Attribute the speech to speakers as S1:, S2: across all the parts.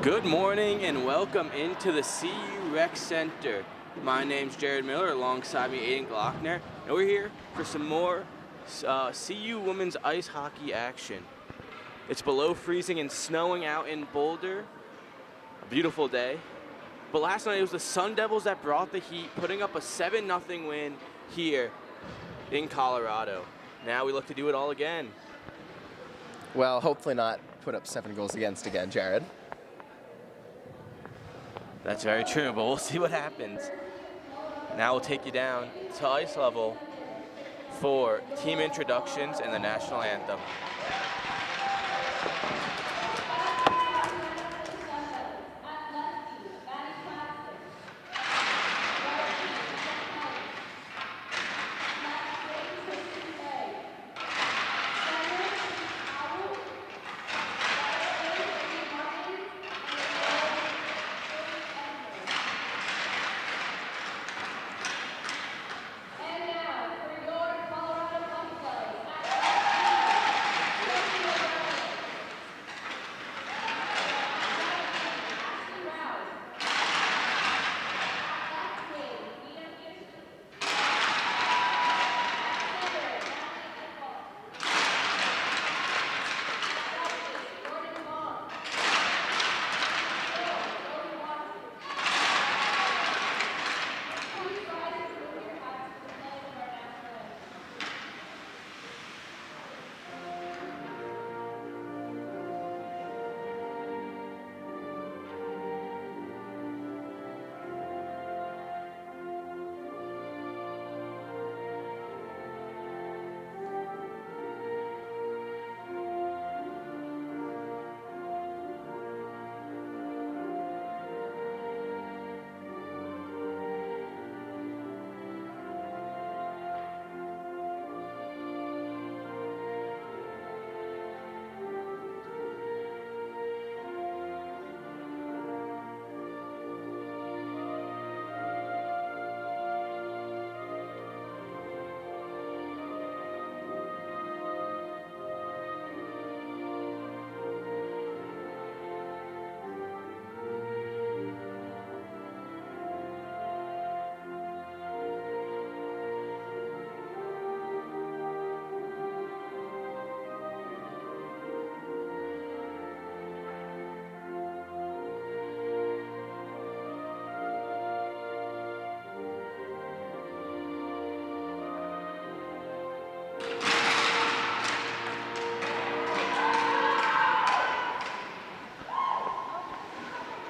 S1: Good morning and welcome into the CU Rec Center. My name's Jared Miller, alongside me Aiden Glockner, and we're here for some more CU women's ice hockey action. It's below freezing and snowing out in Boulder. A beautiful day. But last night it was the Sun Devils that brought the heat, putting up a 7-0 win here in Colorado. Now we look to do it all again.
S2: Well, hopefully not put up 7 goals against again, Jared.
S1: That's very true, but we'll see what happens. Now we'll take you down to ice level for team introductions and the national anthem.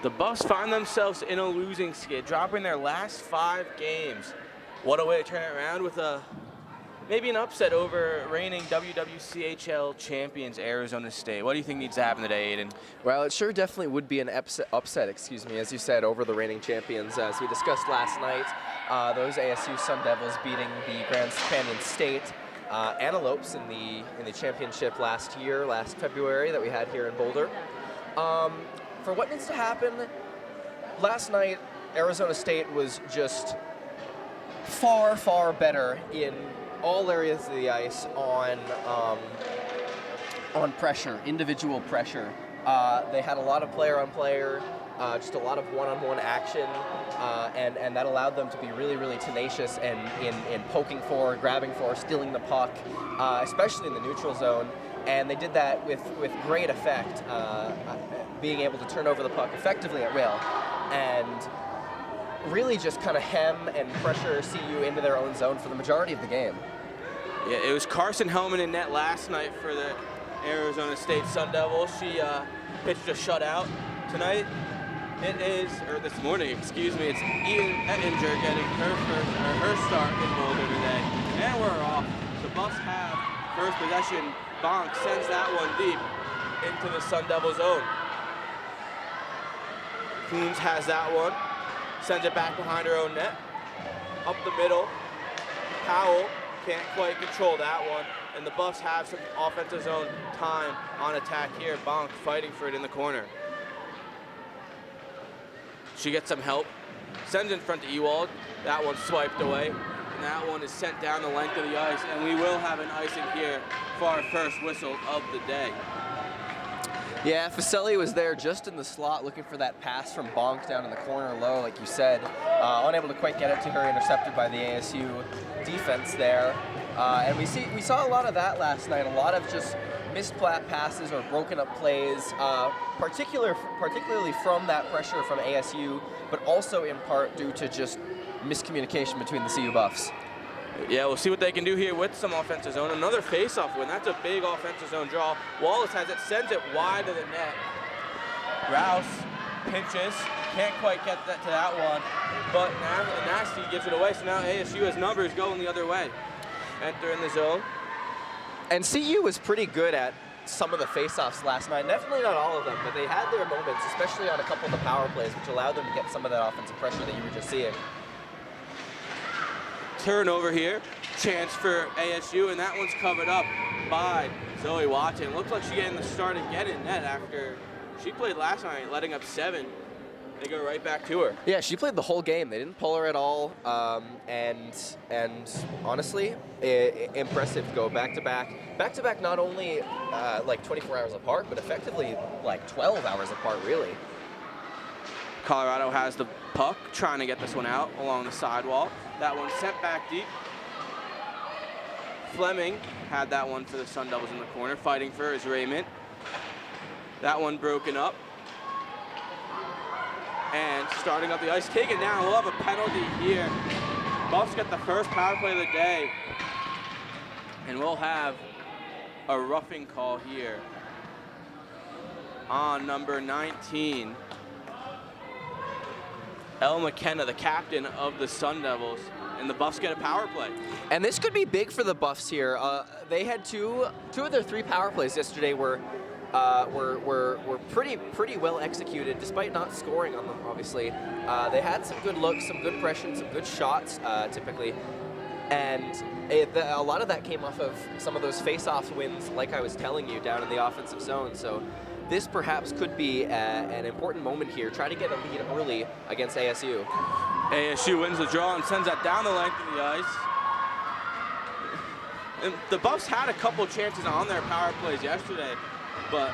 S1: The Buffs find themselves in a losing skid, dropping their last 5 games. What a way to turn it around with maybe an upset over reigning WWCHL champions Arizona State. What do you think needs to happen today, Aiden?
S2: Well, it sure definitely would be an upset, as you said, over the reigning champions. As we discussed last night, those ASU Sun Devils beating the Grand Canyon State Antelopes in the championship last February, that we had here in Boulder. For what needs to happen, last night Arizona State was just far, far better in all areas of the ice on pressure, individual pressure. They had a lot of player-on-player, just a lot of one-on-one action, and that allowed them to be really, really tenacious and in poking for, grabbing for, stealing the puck, especially in the neutral zone. And they did that with great effect, being able to turn over the puck effectively at will, and really just kind of hem and pressure CU into their own zone for the majority of the game.
S1: Yeah, it was Carson Hellman in net last night for the Arizona State Sun Devils. She pitched a shutout. Tonight, this morning, it's Ian Ettinger getting her start in Boulder today. And we're off. The Buffs have first possession. Bonk sends that one deep into the Sun Devil zone. Coombs has that one, sends it back behind her own net. Up the middle, Powell can't quite control that one, and the Buffs have some offensive zone time on attack here. Bonk fighting for it in the corner. She gets some help, sends in front to Ewald. That one's swiped away, and that one is sent down the length of the ice, and we will have an icing here for our first whistle of the day.
S2: Yeah, Facelli was there just in the slot looking for that pass from Bonk down in the corner low, like you said. Unable to quite get it to her, intercepted by the ASU defense there. And we saw a lot of that last night, a lot of just missed passes or broken up plays, particularly from that pressure from ASU, but also in part due to just miscommunication between the CU Buffs.
S1: Yeah, we'll see what they can do here with some offensive zone. Another face-off win. That's a big offensive zone draw. Wallace has it, sends it wide of the net. Rouse pinches, can't quite get that to that one, but Nasty gives it away, so now ASU has numbers going the other way. Enter in the zone.
S2: And CU was pretty good at some of the face-offs last night. Definitely not all of them, but they had their moments, especially on a couple of the power plays, which allowed them to get some of that offensive pressure that you were just seeing.
S1: Turnover here, chance for ASU, and that one's covered up by Zoe Watson. Looks like she's getting the start again in net after she played last night, letting up 7. They go right back to her.
S2: Yeah, she played the whole game. They didn't pull her at all, and honestly, impressive to go back-to-back, not only like 24 hours apart, but effectively like 12 hours apart, really.
S1: Colorado has the puck, trying to get this one out along the sidewall. That one sent back deep. Fleming had that one for the Sun Devils in the corner, fighting for his raiment. That one broken up. And starting up the ice, taken down. We'll have a penalty here. Buffs get the first power play of the day. And we'll have a roughing call here on number 19. Elle McKenna, the captain of the Sun Devils, and the Buffs get a power play.
S2: And this could be big for the Buffs here. They had two of their 3 power plays yesterday were pretty well executed, despite not scoring on them. Obviously, they had some good looks, some good pressure, some good shots, typically, and a lot of that came off of some of those face-off wins, like I was telling you, down in the offensive zone. So this perhaps could be an important moment here. Try to get a lead early against ASU.
S1: ASU wins the draw and sends that down the length of the ice. And the Buffs had a couple chances on their power plays yesterday, but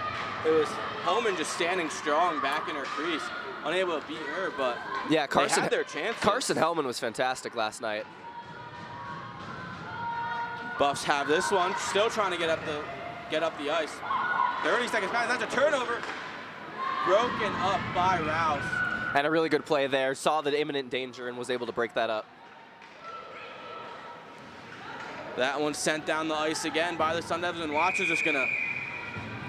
S1: it was Hellman just standing strong back in her crease, unable to beat her, but
S2: yeah,
S1: they had their chances.
S2: Carson Hellman was fantastic last night.
S1: Buffs have this one, still trying to get up the ice. 30 seconds back, that's a turnover. Broken up by Rouse.
S2: And a really good play there. Saw the imminent danger and was able to break that up.
S1: That one sent down the ice again by the Sun Devils, and Watts is just gonna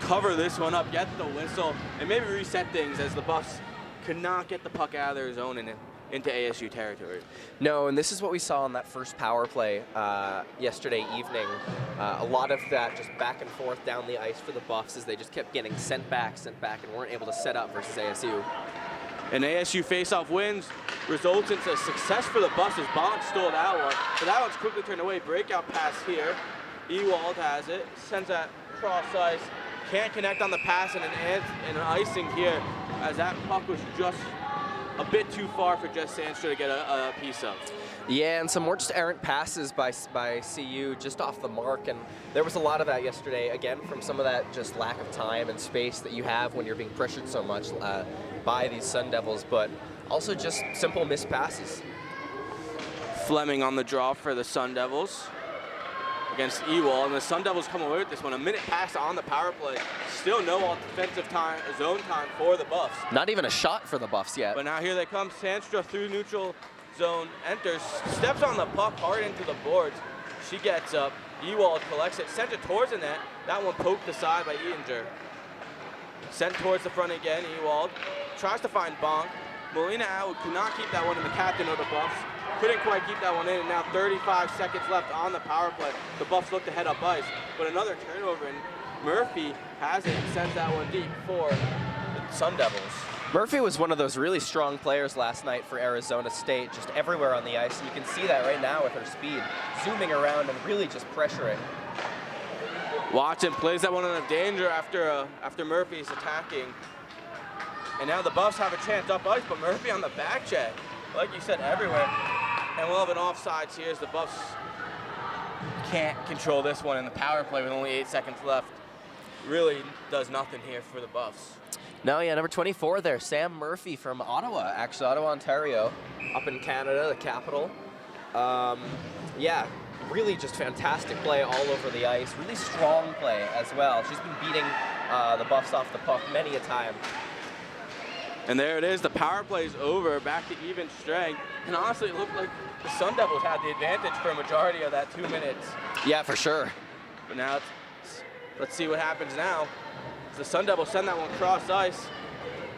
S1: cover this one up, get the whistle, and maybe reset things as the Buffs could not get the puck out of their zone and into ASU territory.
S2: No, and this is what we saw on that first power play yesterday evening. A lot of that just back and forth down the ice for the Buffs as they just kept getting sent back, and weren't able to set up versus ASU.
S1: An ASU faceoff wins results into success for the Buffs as Bonk stole that one, but that one's quickly turned away. Breakout pass here. Ewald has it, sends that cross ice, can't connect on the pass, and an icing here as that puck was just a bit too far for Jess Sandstrom to get a piece of.
S2: Yeah, and some more just errant passes by CU just off the mark, and there was a lot of that yesterday, again, from some of that just lack of time and space that you have when you're being pressured so much by these Sun Devils, but also just simple missed passes.
S1: Fleming on the draw for the Sun Devils against Ewald, and the Sun Devils come away with this one. A minute pass on the power play. Still no offensive time, zone time for the Buffs.
S2: Not even a shot for the Buffs yet.
S1: But now here they come. Sandstrom through neutral zone, enters, steps on the puck hard into the boards. She gets up. Ewald collects it, sent it towards the net. That one poked aside by Eatinger. Sent towards the front again. Ewald tries to find Bonk. Melina Atwood could not keep that one in, the captain of the Buffs. Couldn't quite keep that one in, and now 35 seconds left on the power play. The Buffs look to head up ice, but another turnover, and Murphy has it and sends that one deep for the Sun Devils.
S2: Murphy was one of those really strong players last night for Arizona State, just everywhere on the ice, and you can see that right now with her speed, zooming around and really just pressuring.
S1: Watson plays that one in a danger after Murphy's attacking. And now the Buffs have a chance up ice, but Murphy on the back check, like you said, everywhere. And we'll have an offsides here as the Buffs can't control this one in the power play with only 8 seconds left. really does nothing here for the Buffs.
S2: No, yeah, number 24 there, Sam Murphy from Ottawa, actually Ottawa, Ontario, up in Canada, the capital. Yeah, really just fantastic play all over the ice. Really strong play as well. She's been beating the Buffs off the puck many a time.
S1: And there it is, the power play's over, back to even strength. And honestly, it looked like the Sun Devils had the advantage for a majority of that 2 minutes.
S2: Yeah, for sure.
S1: But now, let's see what happens now. The Sun Devils send that one cross ice.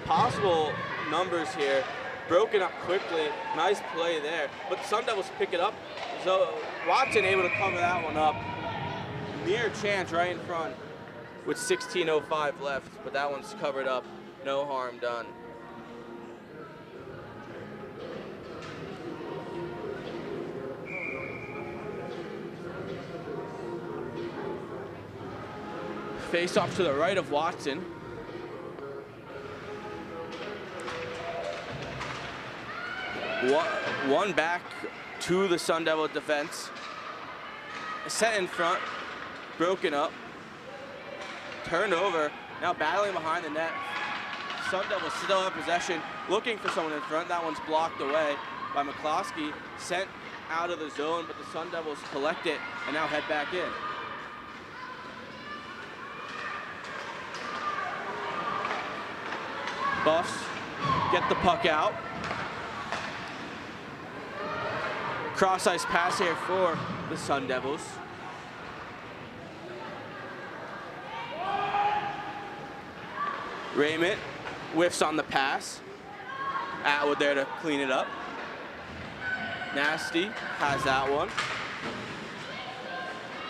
S1: Possible numbers here. Broken up quickly. Nice play there. But the Sun Devils pick it up. So Watson able to cover that one up. Near chance right in front with 16:05 left. But that one's covered up. No harm done. Face off to the right of Watson. One back to the Sun Devil defense. Set in front, broken up, turned over, now battling behind the net. Sun Devils still have possession, looking for someone in front. That one's blocked away by McCloskey, sent out of the zone, but the Sun Devils collect it and now head back in. Buffs get the puck out. Cross ice pass here for the Sun Devils. Raymond whiffs on the pass. Atwood there to clean it up. Nasty has that one.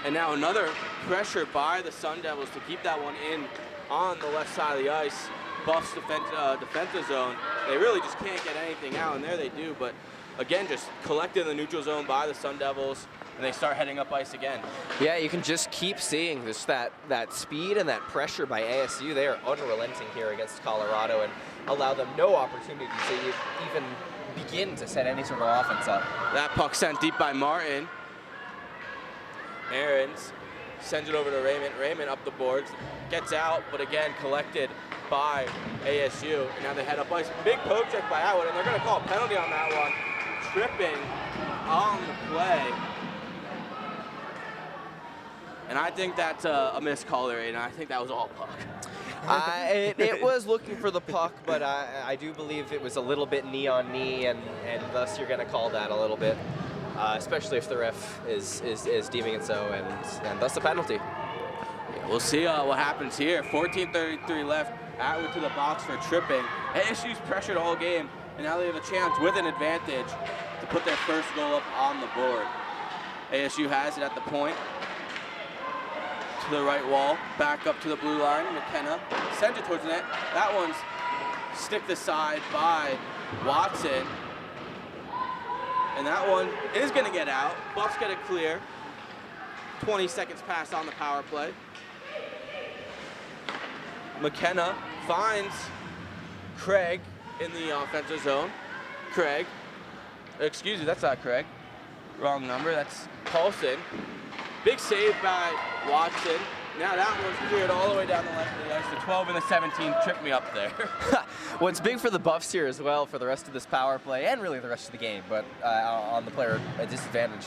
S1: And now another pressure by the Sun Devils to keep that one in on the left side of the ice. Buffs defensive zone. They really just can't get anything out, and there they do. But again, just collected in the neutral zone by the Sun Devils, and they start heading up ice again.
S2: Yeah, you can just keep seeing this that speed and that pressure by ASU. They are unrelenting here against Colorado and allow them no opportunity to even begin to set any sort of offense up.
S1: That puck sent deep by Martin. Aarons sends it over to Raymond. Raymond up the boards, gets out, but again collected by ASU. And now they head up ice. Big poke check by Atwood, and they're going to call a penalty on that one. Tripping on the play. And I think that's a missed call there, and I think that was all puck.
S2: It was looking for the puck, but I do believe it was a little bit knee on knee, and thus you're going to call that a little bit, especially if the ref is deeming it so, and thus a penalty.
S1: Yeah, we'll see what happens here. 14:33 left. Atwood to the box for tripping. ASU's pressured all game, and now they have a chance with an advantage to put their first goal up on the board. ASU has it at the point. To the right wall, back up to the blue line. McKenna sends it towards the net. That one's sticked aside by Watson. And that one is going to get out. Buffs get it clear. 20 seconds passed on the power play. McKenna finds Craig in the offensive zone. Craig, excuse me, that's not Craig. Wrong number, that's Paulson. Big save by Watson. Now that one's cleared all the way down the left of the ice. The 12 and the 17 tripped me up there.
S2: What's big for the Buffs here as well for the rest of this power play, and really the rest of the game, but on the player disadvantage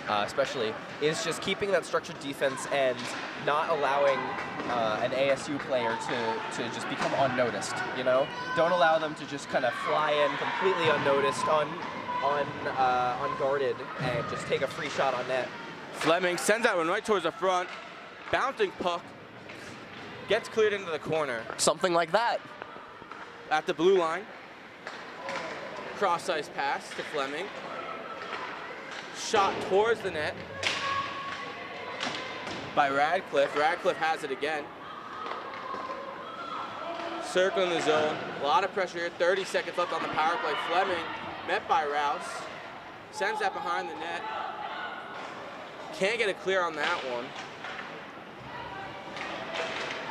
S2: especially, is just keeping that structured defense and not allowing an ASU player to just become unnoticed, you know? Don't allow them to just kind of fly in completely unnoticed, unguarded, and just take a free shot on net.
S1: Fleming sends that one right towards the front. Bouncing puck gets cleared into the corner.
S2: Something like that.
S1: At the blue line. Cross ice pass to Fleming. Shot towards the net by Radcliffe. Radcliffe has it again. Circling the zone. A lot of pressure here. 30 seconds left on the power play. Fleming met by Rouse. Sends that behind the net. Can't get it clear on that one.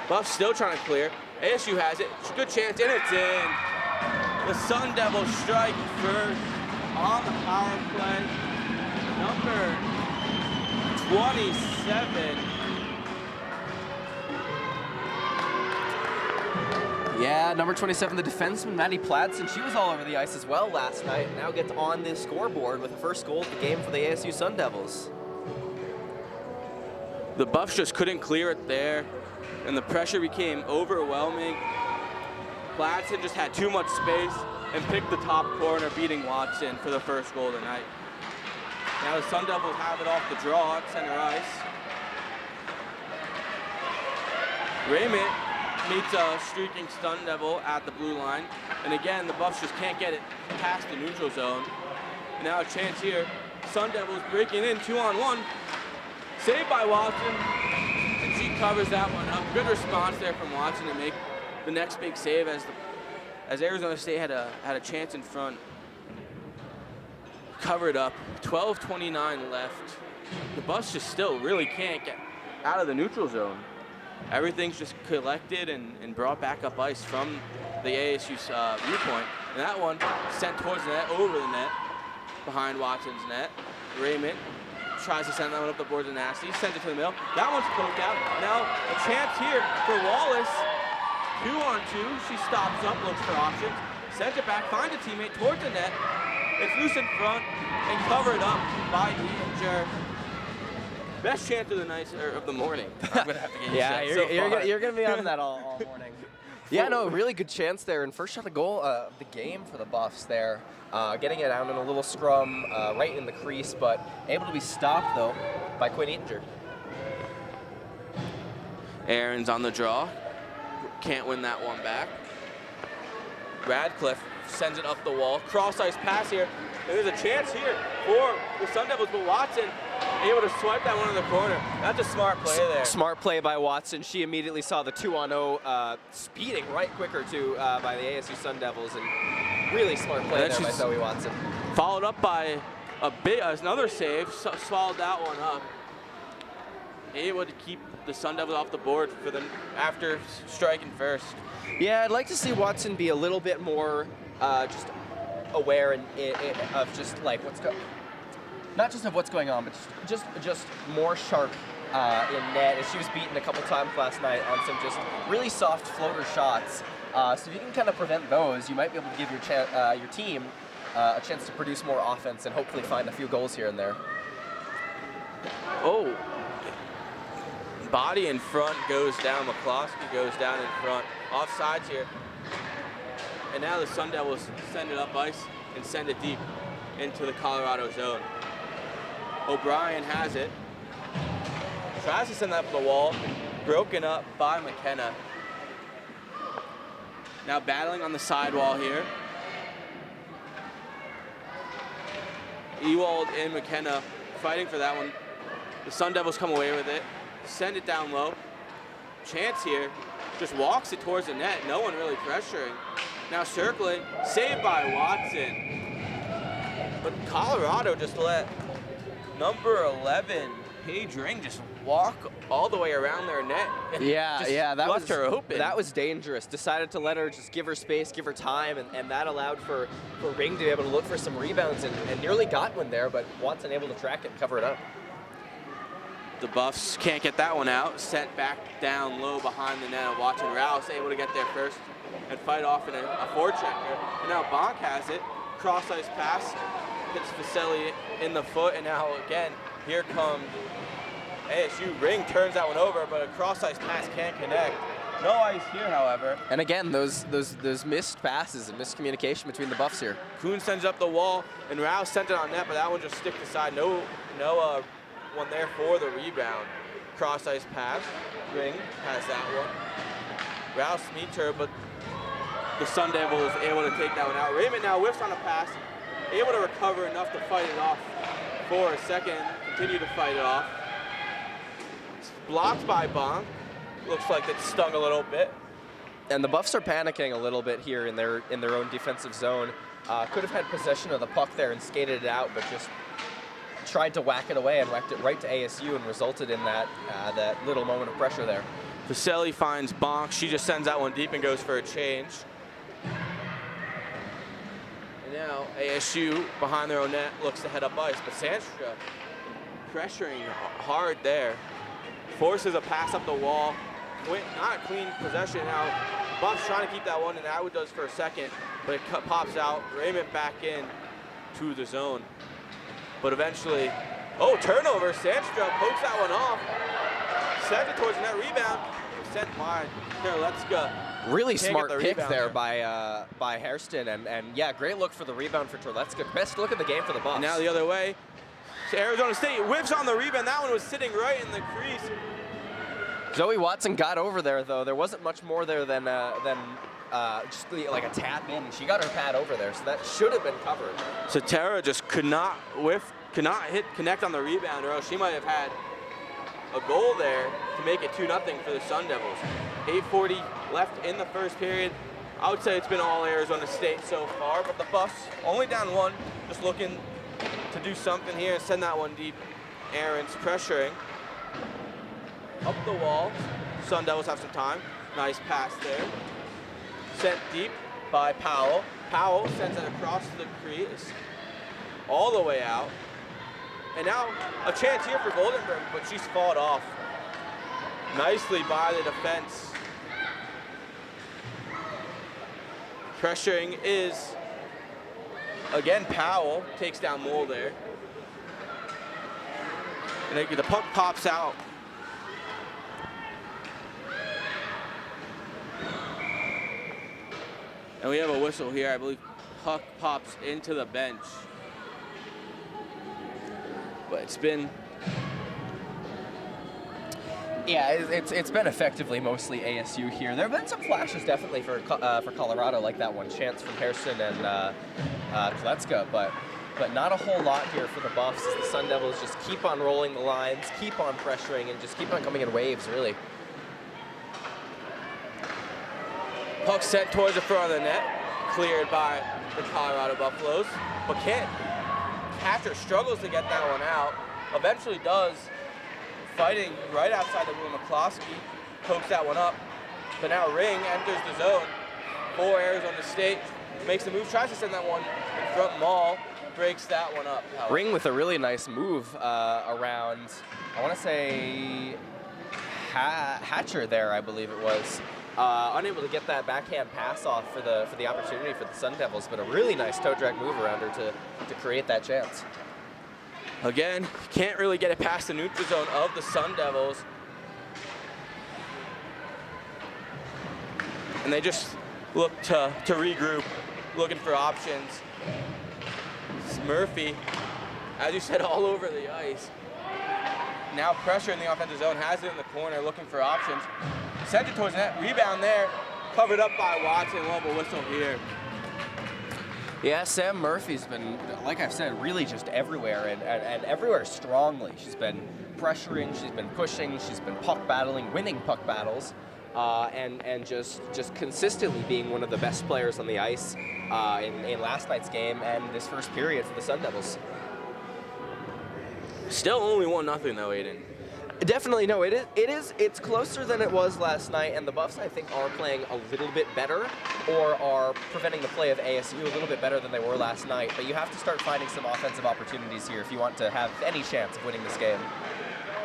S1: Buffs still trying to clear. ASU has it. It's a good chance, and it's in. The Sun Devils strike first on the power play. Number 27.
S2: Yeah, number 27, the defenseman, Maddie Platson. She was all over the ice as well last night. Now gets on the scoreboard with the first goal of the game for the ASU Sun Devils.
S1: The Buffs just couldn't clear it there, and the pressure became overwhelming. Platson just had too much space and picked the top corner, beating Watson for the first goal of the night. Now the Sun Devils have it off the draw at center ice. Raymond meets a streaking Sun Devil at the blue line. And again, the Buffs just can't get it past the neutral zone. And now a chance here. Sun Devils breaking in 2-on-1. Saved by Watson. And she covers that one up. Good response there from Watson to make the next big save as Arizona State had a chance in front. Covered up. 12:29 left. The Buffs just still really can't get out of the neutral zone. Everything's just collected and brought back up ice from the ASU viewpoint. And that one sent towards the net, over the net, behind Watson's net. Raymond tries to send that one up the boards of Nasty, sends it to the middle. That one's poked out. Now a chance here for Wallace. 2-on-2, she stops up, looks for options, sends it back, finds a teammate towards the net. It's loose in front and covered up by Inger. Best chance of the night, or of the morning. I'm gonna have to get
S2: Yeah,
S1: you're
S2: you're gonna be on that all morning. Yeah, no, really good chance there, and first shot of goal of the game for the Buffs there. Getting it down in a little scrum right in the crease, but able to be stopped though by Quinn Inger.
S1: Aaron's on the draw. Can't win that one back. Radcliffe sends it up the wall. Cross-ice pass here. And there's a chance here for the Sun Devils, but Watson able to swipe that one in the corner. That's a smart play there.
S2: Smart play by Watson. She immediately saw the 2-on-0 speeding right quicker to by the ASU Sun Devils, and really smart play there by Zoe Watson.
S1: Followed up by another save. Swallowed that one up. Able to keep the Sun Devils off the board for after striking first.
S2: Yeah, I'd like to see Watson be a little bit more just aware of just like not just of what's going on, but just more sharp in net. As she was beaten a couple times last night on some just really soft floater shots. So if you can kind of prevent those, you might be able to give your team a chance to produce more offense and hopefully find a few goals here and there.
S1: Oh. Body in front goes down. McCloskey goes down in front. Offsides here. And now the Sun Devils send it up ice and send it deep into the Colorado zone. O'Brien has it. Tries to send that up the wall. Broken up by McKenna. Now battling on the sidewall here. Ewald and McKenna fighting for that one. The Sun Devils come away with it. Send it down low. Chance here. Just walks it towards the net. No one really pressuring. Now circling. Saved by Watson. But Colorado just let number 11, Paige Ring, just walk all the way around their net.
S2: Yeah, that
S1: left her open.
S2: That was dangerous. Decided to let her just give her space, give her time, and that allowed for Ring to be able to look for some rebounds and nearly got one there, but Watson able to track it and cover it up.
S1: The Buffs can't get that one out. Sent back down low behind the net. Watching Rouse able to get there first and fight off in a forechecker. And now Bonk has it. Cross-ice pass. Hits Vaselli in the foot. And now again, here comes ASU. Ring turns that one over, but a cross-ice pass can't connect. No ice here, however.
S2: And again, those missed passes and miscommunication between the Buffs here.
S1: Kuhn sends up the wall, and Rouse sent it on net, but that one just stick aside. No one there for the rebound. Cross-ice pass. Ring has that one. Rouse meets her, but the Sun Devil is able to take that one out. Raymond now whiffs on a pass, able to recover enough to fight it off for a second. Continue to fight it off. It's blocked by Bonk. Looks like it stung a little bit.
S2: And the Buffs are panicking a little bit here in their own defensive zone. Could have had possession of the puck there and skated it out, but just tried to whack it away and whacked it right to ASU and resulted in that little moment of pressure there.
S1: Vaselli finds Bonk. She just sends that one deep and goes for a change. And now ASU behind their own net looks to head up ice, but Sandstra pressuring hard there. Forces a pass up the wall. Not clean possession now. Buffs trying to keep that one, and Atwood does for a second, but it pops out. Raymond back in to the zone. But eventually, oh, turnover. Sandstrom pokes that one off. Sends it towards the net, rebound. Sent by Terlecka.
S2: Really smart pick there by Hairston, and yeah, great look for the rebound for Terlecka. Best look of the game for the Buffs.
S1: And now the other way. Arizona State whips on the rebound. That one was sitting right in the crease.
S2: Zoe Watson got over there, though. There wasn't much more there than just like a tap in. She got her pad over there, so that should have been covered.
S1: So Tara just could not connect on the rebound, or else she might have had a goal there to make it 2-0 for the Sun Devils. 8:40 left in the first period. I would say it's been all Arizona State so far, but the Buffs only down 1, just looking to do something here and send that one deep. Aaron's pressuring. Up the wall. Sun Devils have some time. Nice pass there. Sent deep by Powell. Powell sends it across the crease, all the way out. And now a chance here for Goldenberg, but she's fought off nicely by the defense. Pressuring is, again, Powell takes down Mole there. And the puck pops out. And we have a whistle here. I believe puck pops into the bench. But it's been...
S2: Yeah, it's been effectively mostly ASU here. There have been some flashes definitely for Colorado, like that one chance from Hairston and Terlecka, but not a whole lot here for the Buffs as the Sun Devils just keep on rolling the lines, keep on pressuring, and just keep on coming in waves, really.
S1: Puck sent towards the front of the net, cleared by the Colorado Buffaloes, but can't. Catcher struggles to get that one out, eventually does, fighting right outside the room. McCloskey pokes that one up, but now Ring enters the zone for Arizona State, makes the move, tries to send that one in front. Mall breaks that one up.
S2: Ring with a really nice move around, I want to say Hatcher there, I believe it was. Unable to get that backhand pass off for the opportunity for the Sun Devils, but a really nice toe drag move around her to create that chance.
S1: Again, can't really get it past the neutral zone of the Sun Devils. And they just look to regroup, looking for options. It's Murphy, as you said, all over the ice. Now pressure in the offensive zone, has it in the corner, looking for options. Sent it towards net, rebound there, covered up by Watson. We'll have a whistle here.
S2: Yeah, Sam Murphy's been, like I've said, really just everywhere and everywhere strongly. She's been pressuring, she's been pushing, she's been puck battling, winning puck battles, and just consistently being one of the best players on the ice in last night's game and this first period for the Sun Devils.
S1: Still only 1-0 though, Aiden.
S2: Definitely, no, it's closer than it was last night, and the Buffs, I think, are playing a little bit better, or are preventing the play of ASU a little bit better than they were last night, but you have to start finding some offensive opportunities here if you want to have any chance of winning this game.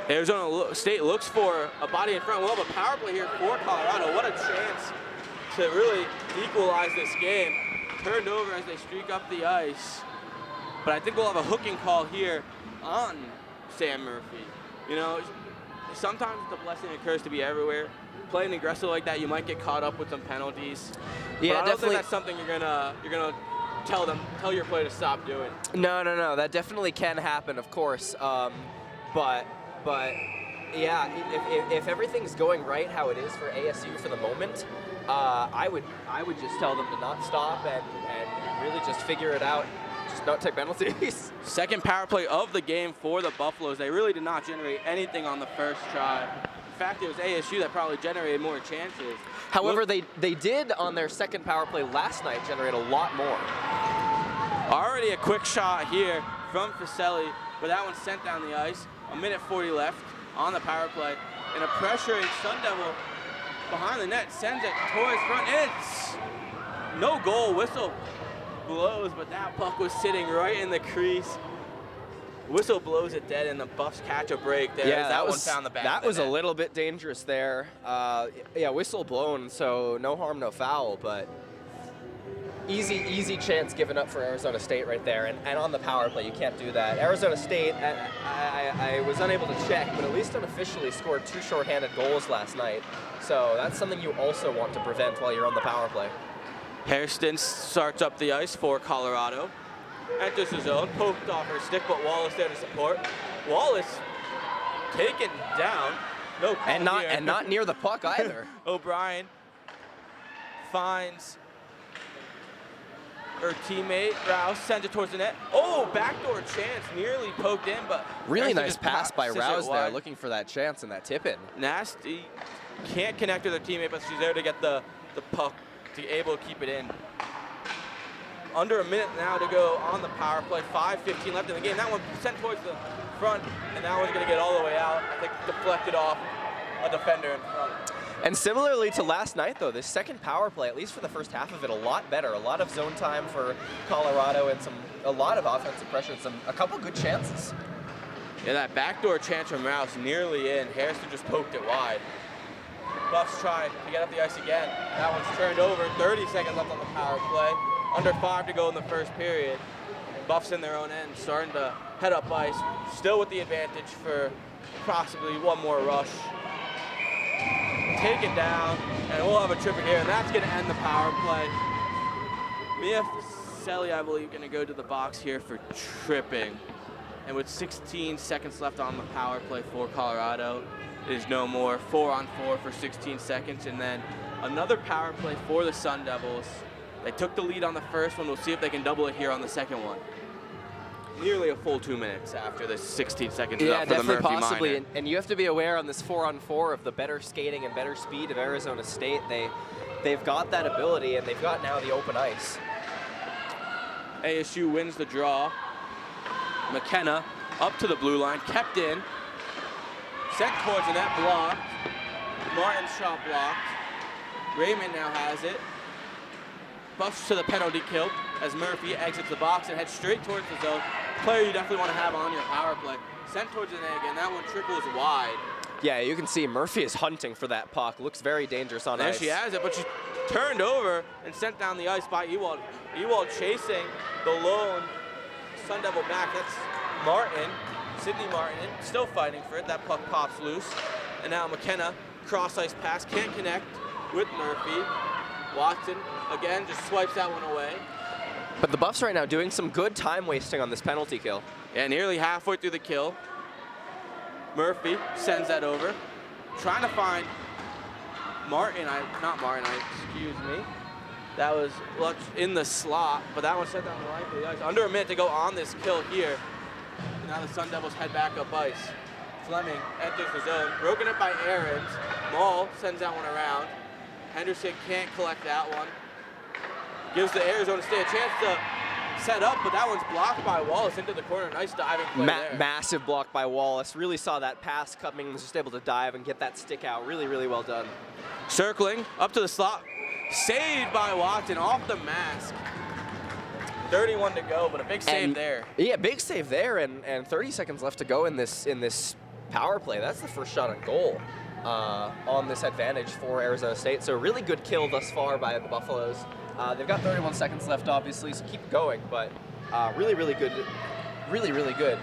S1: Arizona State looks for a body in front. We'll have a power play here for Colorado. What a chance to really equalize this game. Turned over as they streak up the ice. But I think we'll have a hooking call here on Sam Murphy. You know, sometimes it's a blessing and a curse to be everywhere. Playing aggressive like that, you might get caught up with some penalties.
S2: Yeah,
S1: but I don't
S2: definitely.
S1: think that's something you're gonna tell your player to stop doing.
S2: No, that definitely can happen, of course. But yeah, if everything's going right how it is for ASU for the moment, I would just tell them to not stop and really just figure it out. Just not take penalties.
S1: Second power play of the game for the Buffaloes. They really did not generate anything on the first try. In fact, it was ASU that probably generated more chances.
S2: However, they did on their second power play last night generate a lot more.
S1: Already a quick shot here from Faselli, but that one sent down the ice. 1:40 left on the power play. And a pressuring Sun Devil behind the net sends it towards front. It's no goal. Whistle blows, but that puck was sitting right in the crease. Whistle blows it dead, and the Buffs catch a break there.
S2: Yeah,
S1: that one found the back
S2: that
S1: of the
S2: was a
S1: net.
S2: little bit dangerous there. Yeah, whistle blown, so no harm, no foul, but easy chance given up for Arizona State right there. And on the power play, you can't do that. Arizona State, I was unable to check, but at least unofficially scored 2 shorthanded goals last night. So that's something you also want to prevent while you're on the power play.
S1: Hairston starts up the ice for Colorado. Enters the zone, poked off her stick, but Wallace there to support. Wallace taken down. No call
S2: And
S1: here.
S2: not near the puck either.
S1: O'Brien finds her teammate. Rouse sends it towards the net. Oh, backdoor chance, nearly poked in, but
S2: Really
S1: Hairston
S2: nice
S1: just
S2: pass by
S1: passes it
S2: Rouse there,
S1: wide.
S2: looking for that chance and that tip in.
S1: Nasty can't connect with her teammate, but she's there to get the puck to be able to keep it in. Under a minute now to go on the power play. 5:15 left in the game. That one sent towards the front, and that one's going to get all the way out. I think deflected off a defender in front.
S2: And similarly to last night, though, this second power play, at least for the first half of it, a lot better. A lot of zone time for Colorado and a lot of offensive pressure and a couple good chances.
S1: Yeah, that backdoor chance from Rouse nearly in. Harrison just poked it wide. Buffs try to get up the ice again. That one's turned over. 30 seconds left on the power play. Under 5 to go in the first period. Buffs in their own end, starting to head up ice. Still with the advantage for possibly one more rush. Taken down, and we'll have a tripper here, and that's going to end the power play. Mia Selly, I believe, going to go to the box here for tripping. And with 16 seconds left on the power play for Colorado, it is no more. 4-on-4 for 16 seconds, and then another power play for the Sun Devils. They took the lead on the first one. We'll see if they can double it here on the second one. Nearly a full 2 minutes after this 16 seconds is up for the Murphy
S2: possibly.
S1: Minor.
S2: And you have to be aware on this 4-on-4 of the better skating and better speed of Arizona State. They've got that ability, and they've got now the open ice.
S1: ASU wins the draw. McKenna up to the blue line, kept in, sent towards the net, blocked. Martin's shot blocked. Raymond now has it. Buffs to the penalty kill as Murphy exits the box and heads straight towards the zone. Player you definitely want to have on your power play. Sent towards the net again. That one trickles wide.
S2: Yeah, you can see Murphy is hunting for that puck. Looks very dangerous on
S1: There
S2: ice.
S1: she has it, but she's turned over and sent down the ice by Ewald. Ewald chasing the lone Sun Devil back. That's Martin, Sydney Martin, still fighting for it. That puck pops loose. And now McKenna, cross ice pass, can't connect with Murphy. Watson, again, just swipes that one away.
S2: But the Buffs right now doing some good time wasting on this penalty kill.
S1: Yeah, nearly halfway through the kill. Murphy sends that over. Trying to find excuse me. That was in the slot, but that one sent down the right for the ice. Under a minute to go on this kill here. And now the Sun Devils head back up ice. Fleming enters the zone, broken up by Aarons. Maul sends that one around. Henderson can't collect that one. Gives the Arizona State a chance to set up, but that one's blocked by Wallace into the corner. Nice diving play there.
S2: Massive block by Wallace. Really saw that pass coming, was just able to dive and get that stick out. Really, really well done.
S1: Circling up to the slot. Saved by Watson off the mask. 31 to go, but a big save there.
S2: Yeah, big save there, and 30 seconds left to go in this power play. That's the first shot on goal on this advantage for Arizona State. So really good kill thus far by the Buffaloes. They've got 31 seconds left, obviously, so keep going. But really good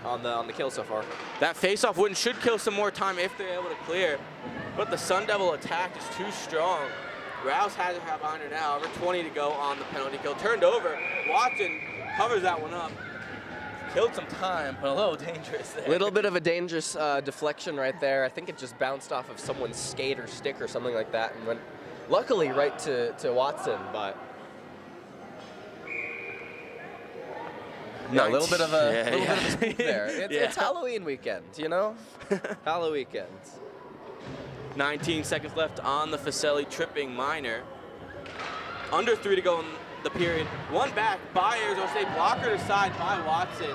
S2: on the kill so far.
S1: That face-off win should kill some more time if they're able to clear, but the Sun Devil attack is too strong. Rouse has her behind her now. Over 20 to go on the penalty kill. Turned over. Watson covers that one up. Killed some time, but a little dangerous there.
S2: Little bit of a dangerous deflection right there. I think it just bounced off of someone's skate or stick or something like that and went, luckily, right to Watson, but a little bit of a spook there. It's Halloween weekend, you know? Halloween weekend.
S1: 19 seconds left on the Facelli tripping minor. Under 3 to go in the period. One back by Arizona State, blocker to side by Watson.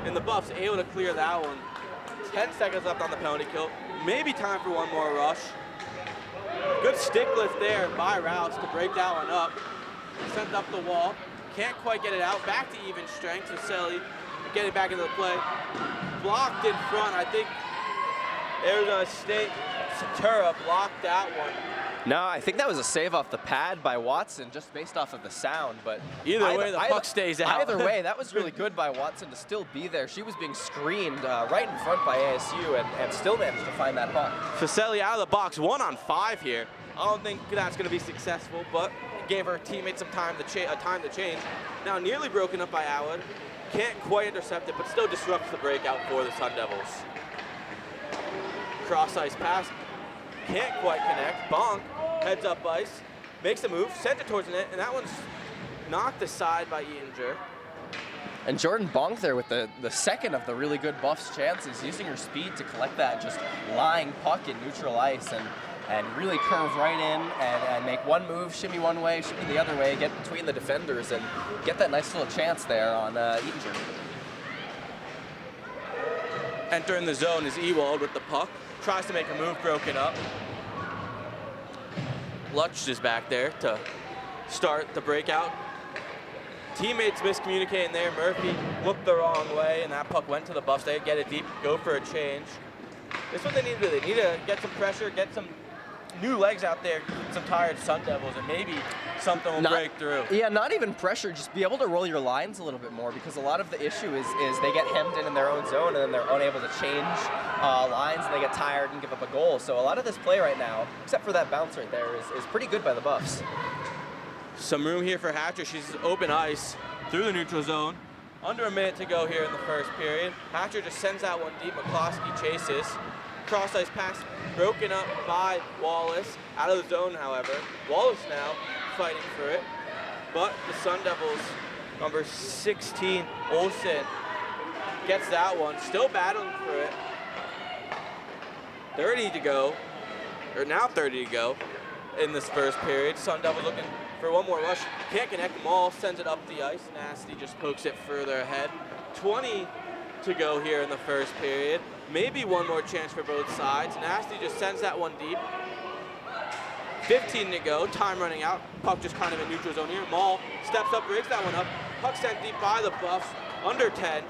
S1: And the Buffs able to clear that one. 10 seconds left on the penalty kill. Maybe time for one more rush. Good stick lift there by Rouse to break that one up. Sent up the wall. Can't quite get it out. Back to even strength. Facelli getting back into the play. Blocked in front. I think Arizona State, Satura blocked that one.
S2: No, I think that was a save off the pad by Watson, just based off of the sound. But
S1: either way, the puck stays out.
S2: Either way, that was really good by Watson to still be there. She was being screened right in front by ASU and still managed to find that puck.
S1: Facelli out of the box, 1-on-5 here. I don't think that's going to be successful, but gave her teammates some time to change. Now nearly broken up by Allen. Can't quite intercept it, but still disrupts the breakout for the Sun Devils. Cross ice pass. Can't quite connect. Bonk, heads up ice, makes a move, sent it towards the net, and that one's knocked aside by Eanger.
S2: And Jordan Bonk there with the second of the really good Buffs chances, using her speed to collect that just lying puck in neutral ice and really curve right in and make one move, shimmy one way, shimmy the other way, get between the defenders and get that nice little chance there on Eanger.
S1: Entering the zone is Ewald with the puck. Tries to make a move, broken up. Lutsch is back there to start the breakout. Teammates miscommunicating there. Murphy looked the wrong way, and that puck went to the Buffs. They get it deep, go for a change. This is what they need to do. They need to get some pressure, get some new legs out there, some tired Sun Devils, and maybe something will break through.
S2: Yeah, not even pressure, just be able to roll your lines a little bit more, because a lot of the issue is they get hemmed in their own zone and then they're unable to change lines and they get tired and give up a goal. So a lot of this play right now, except for that bounce right there, is pretty good by the Buffs.
S1: Some room here for Hatcher. She's open ice through the neutral zone. Under a minute to go here in the first period. Hatcher just sends out one deep. McCloskey chases. Cross ice pass broken up by Wallace. Out of the zone, however. Wallace now fighting for it. But the Sun Devils, number 16, Olsen, gets that one. Still battling for it. 30 to go, or now 30 to go in this first period. Sun Devils looking for one more rush. Can't connect them all, sends it up the ice. Nasty just pokes it further ahead. 20 to go here in the first period. Maybe one more chance for both sides. Nasty just sends that one deep. 15 to go, time running out. Puck just kind of in neutral zone here. Maul steps up, breaks that one up. Puck sent deep by the Buffs, under 10.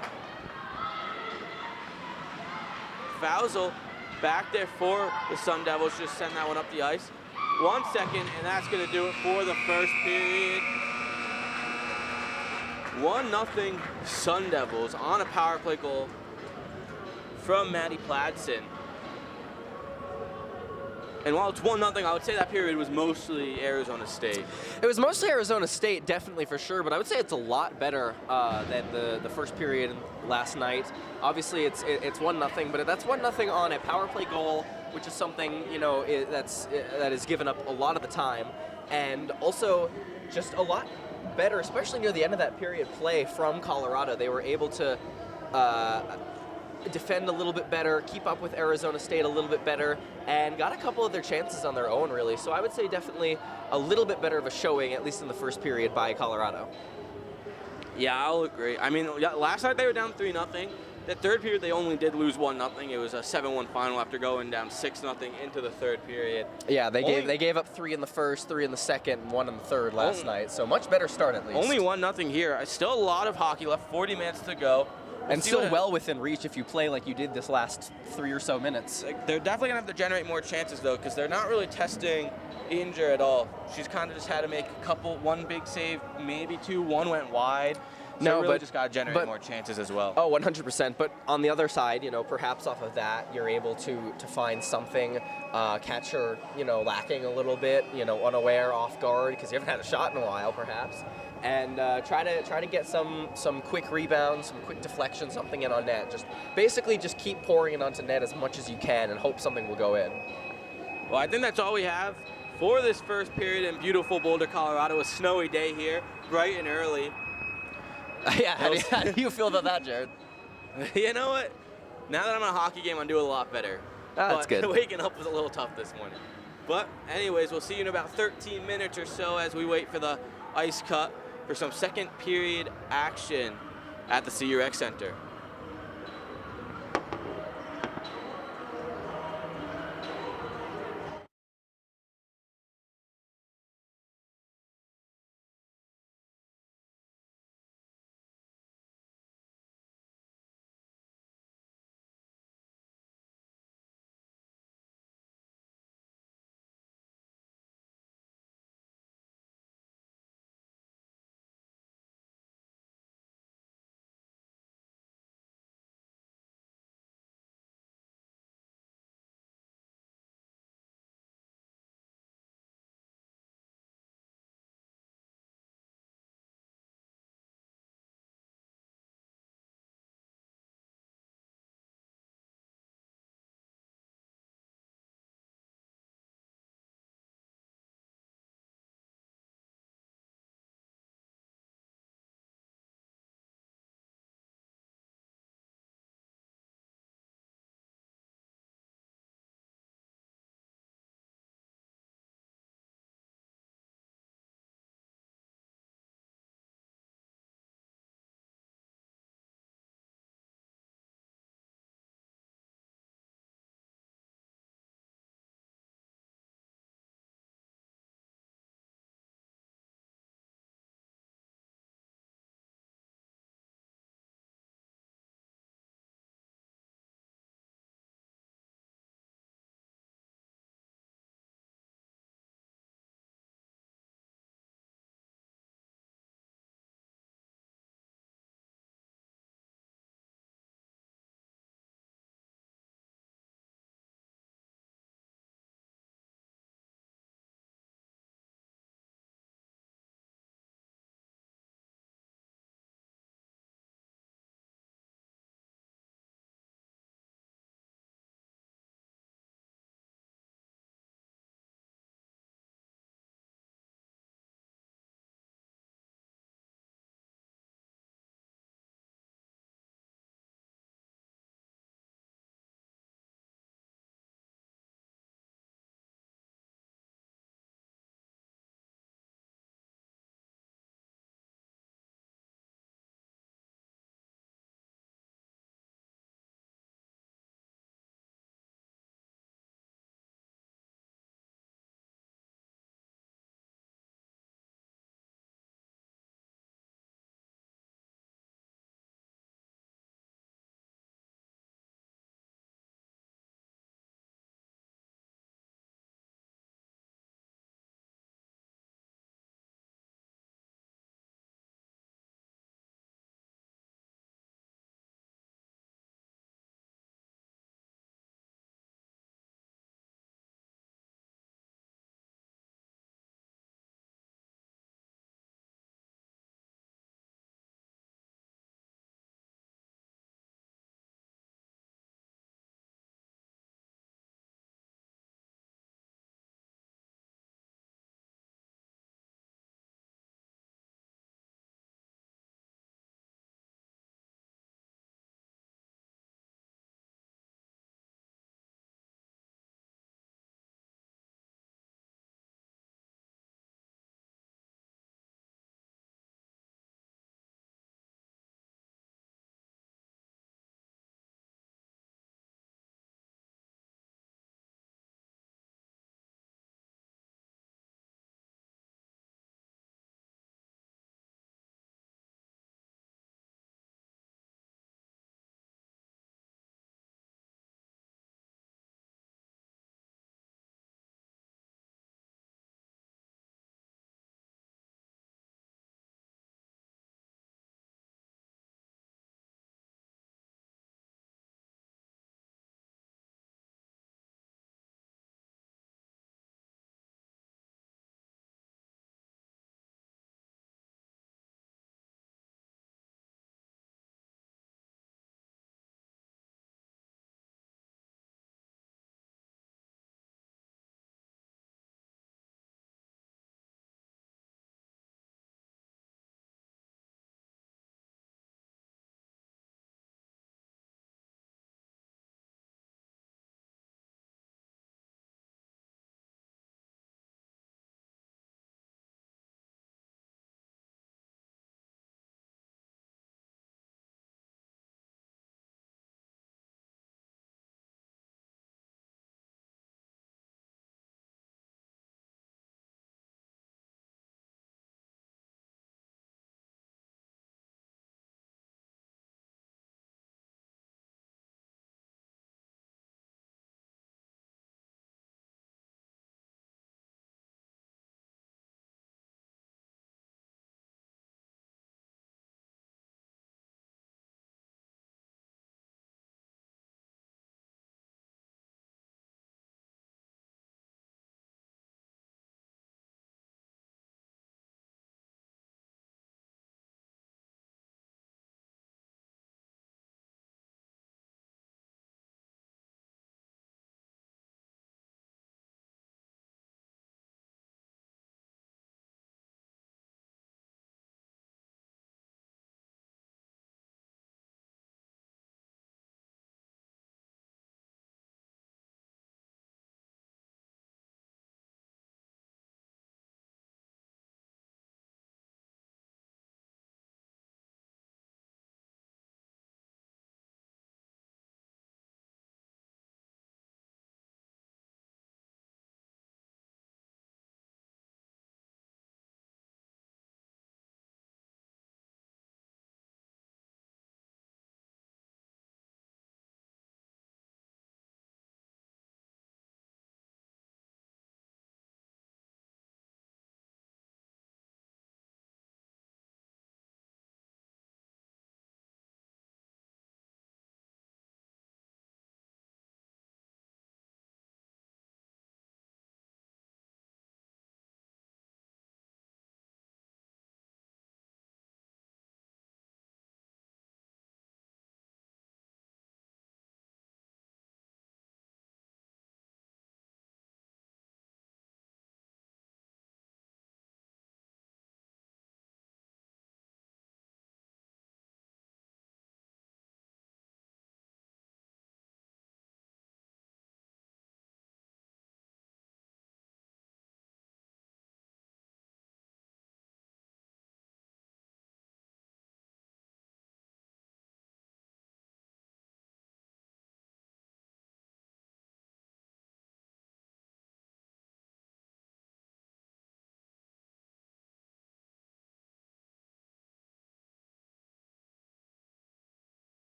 S1: Fausel back there for the Sun Devils, just send that one up the ice. 1 second, and that's gonna do it for the first period. 1-0 Sun Devils on a power play goal from Maddie Pladsen. And while it's 1-0, I would say that period was mostly Arizona State.
S2: It was mostly Arizona State, definitely for sure, but I would say it's a lot better than the first period last night. Obviously, it's 1-0, but that's 1-0 on a power play goal, which is something, you know, that is given up a lot of the time, and also just a lot better, especially near the end of that period play from Colorado. They were able to defend a little bit better, keep up with Arizona State a little bit better, and got a couple of their chances on their own, really. So I would say definitely a little bit better of a showing, at least in the first period, by Colorado.
S1: Yeah, I'll agree. I mean, last night they were down 3-0. The third period, they only did lose 1-0. It was a 7-1 final after going down 6-0 into the third period.
S2: Yeah, they gave up 3 in the first, 3 in the second, and 1 in the third last night. So much better start, at least.
S1: Only 1-0 here. Still a lot of hockey left. 40 minutes to go.
S2: And still well within reach if you play like you did this last 3 or so minutes.
S1: They're definitely going to have to generate more chances, though, because they're not really testing Inger at all. She's kind of just had to make one big save, maybe 2. One went wide. So
S2: No,
S1: really
S2: but
S1: just got to generate more chances as well.
S2: Oh, 100%. But on the other side, you know, perhaps off of that, you're able to find something, catch her, you know, lacking a little bit, you know, unaware, off guard, because you haven't had a shot in a while, perhaps, and try to get some quick rebounds, some quick deflection, something in on net. Basically just keep pouring it onto net as much as you can and hope something will go in.
S1: Well, I think that's all we have for this first period in beautiful Boulder, Colorado. A snowy day here, bright and early.
S2: Yeah, how do you feel about that, Jared?
S1: You know what? Now that I'm in a hockey game, I'm doing a lot better.
S2: That's good.
S1: Waking up was a little tough this morning. But anyways, we'll see you in about 13 minutes or so as we wait for the ice cut for some second period action at the CU Rec Center.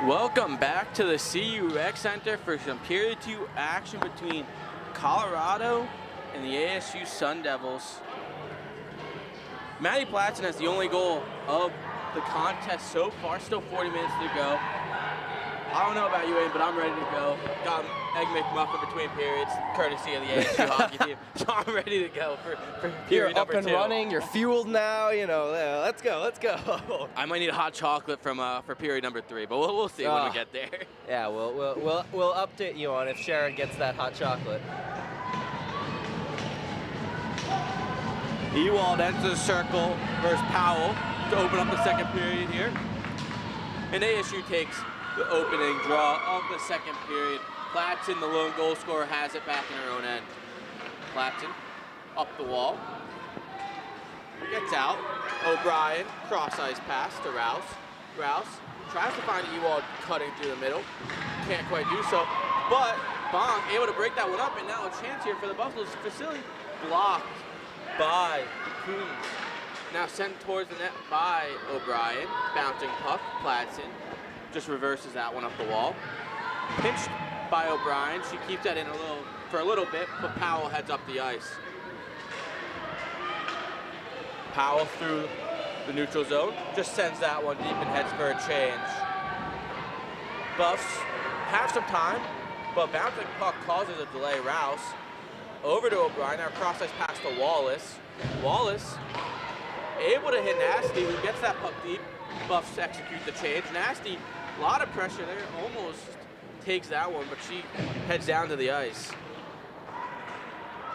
S1: Welcome back to the CU Rec Center for some Period 2 action between Colorado and the ASU Sun Devils. Maddie Platson has the only goal of the contest so far, still 40 minutes to go. I don't know about you, Aiden, but I'm ready to go. Got an Egg McMuffin between periods, courtesy of the ASU hockey team. So I'm ready to go for period number 2.
S2: You're up and running, you're fueled now, you know, let's go.
S1: I might need a hot chocolate for period number 3, but we'll see when we get there.
S2: Yeah, we'll update you on if Sharon gets that hot chocolate.
S1: Ewald enters the circle versus Powell to open up the second period here. And ASU takes the opening draw of the second period. Platson, the lone goal scorer, has it back in her own end. Platson up the wall. Gets out. O'Brien, cross-ice pass to Rouse. Rouse tries to find Ewald cutting through the middle. Can't quite do so. But Bonk able to break that one up, and now a chance here for the Buffaloes. Facility blocked by Coons. Now sent towards the net by O'Brien. Bouncing puck, Platson just reverses that one up the wall. Pinched by O'Brien. She keeps that in for a little bit, but Powell heads up the ice. Powell through the neutral zone, just sends that one deep and heads for a change. Buffs have some time, but bouncing puck causes a delay. Rouse over to O'Brien, now cross-ice pass to Wallace. Wallace able to hit Nasty, who gets that puck deep. Buffs execute the change. Nasty, a lot of pressure there, almost takes that one, but she heads down to the ice.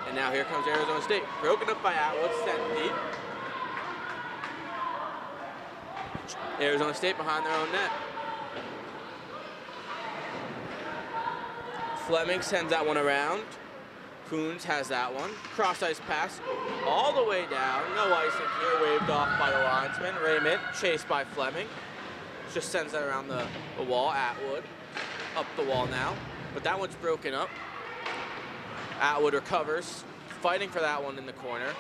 S1: And now here comes Arizona State. Broken up by Atwood, sent deep. Arizona State behind their own net. Fleming sends that one around. Coons has that one. Cross-ice pass all the way down. No icing here, waved off by the linesman. Raymond chased by Fleming. Just sends that around the wall. Atwood up the wall now, but that one's broken up. Atwood recovers, fighting for that one in the corner.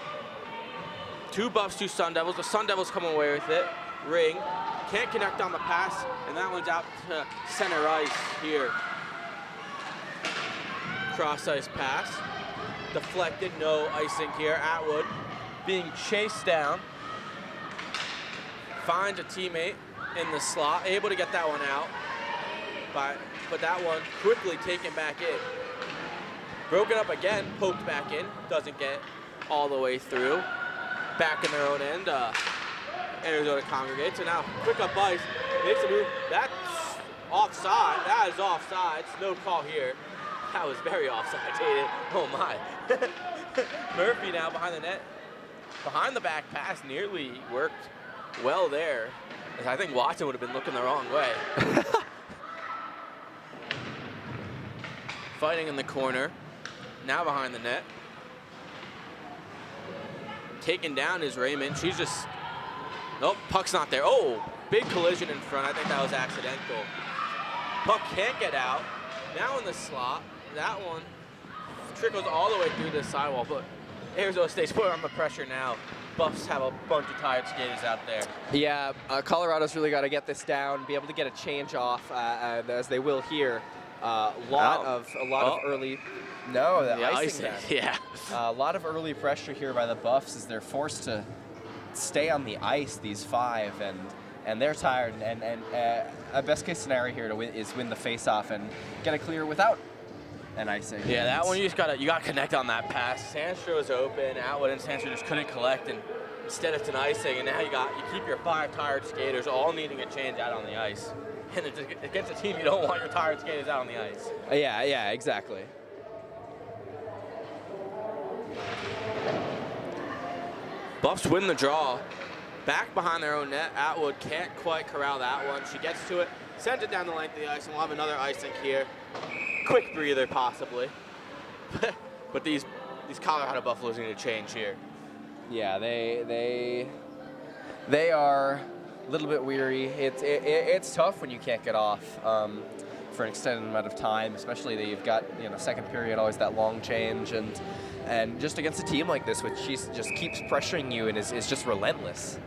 S1: 2 Buffs, 2 Sun Devils. The Sun Devils come away with it. Ring can't connect on the pass, and that one's out to center ice here. Cross-ice pass. Deflected, no icing here. Atwood being chased down. Finds a teammate in the slot, able to get that one out. But that one quickly taken back in. Broken up again, poked back in. Doesn't get all the way through. Back in their own end. Arizona congregates, and now quick up ice. Makes a move. That's offside. That is offside. It's no call here. That was very offside, Hayden. Oh my. Murphy now behind the net. Behind the back pass nearly worked well there. As I think Watson would have been looking the wrong way. Fighting in the corner. Now behind the net. Taken down is Raymond. She's just, nope, puck's not there. Oh, big collision in front. I think that was accidental. Puck can't get out. Now in the slot. That one trickles all the way through the sidewall, but Arizona State's putting on the pressure now. Buffs have a bunch of tired skaters out there.
S2: Yeah, Colorado's really got to get this down, be able to get a change off, as they will here. A lot of early. No, the icing.
S1: Yeah.
S2: A lot of early pressure here by the Buffs as they're forced to stay on the ice. These 5 and they're tired. And a best case scenario here to win is win the face-off and get it clear without an icing.
S1: Yeah, that one you gotta connect on that pass. Sandstrow's open. Atwood and Sandstrom just couldn't collect, and instead it's an icing. And now you keep your 5 tired skaters all needing a change out on the ice. And it's against a team you don't want your tired skaters out on the ice.
S2: Yeah, exactly.
S1: Buffs win the draw. Back behind their own net. Atwood can't quite corral that one. She gets to it, sends it down the length of the ice, and we'll have another icing here. Quick breather, possibly. But these Colorado Buffaloes need to change here.
S2: Yeah, they are a little bit weary. It's tough when you can't get off for an extended amount of time, especially that you've got second period always that long change and just against a team like this, which she just keeps pressuring you and is just relentless.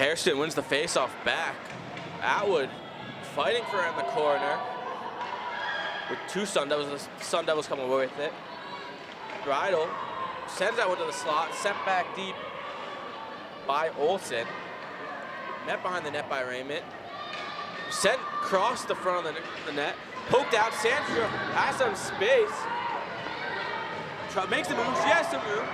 S1: Hairston wins the faceoff back. Atwood fighting for it in the corner with two Sun Devils. The Sun Devils coming away with it. Bridle sends that one to the slot, sent back deep by Olsen. Met behind the net by Raymond. Sent across the front of the net. Poked out. Sandstrom has some space. Makes the move. She has some move.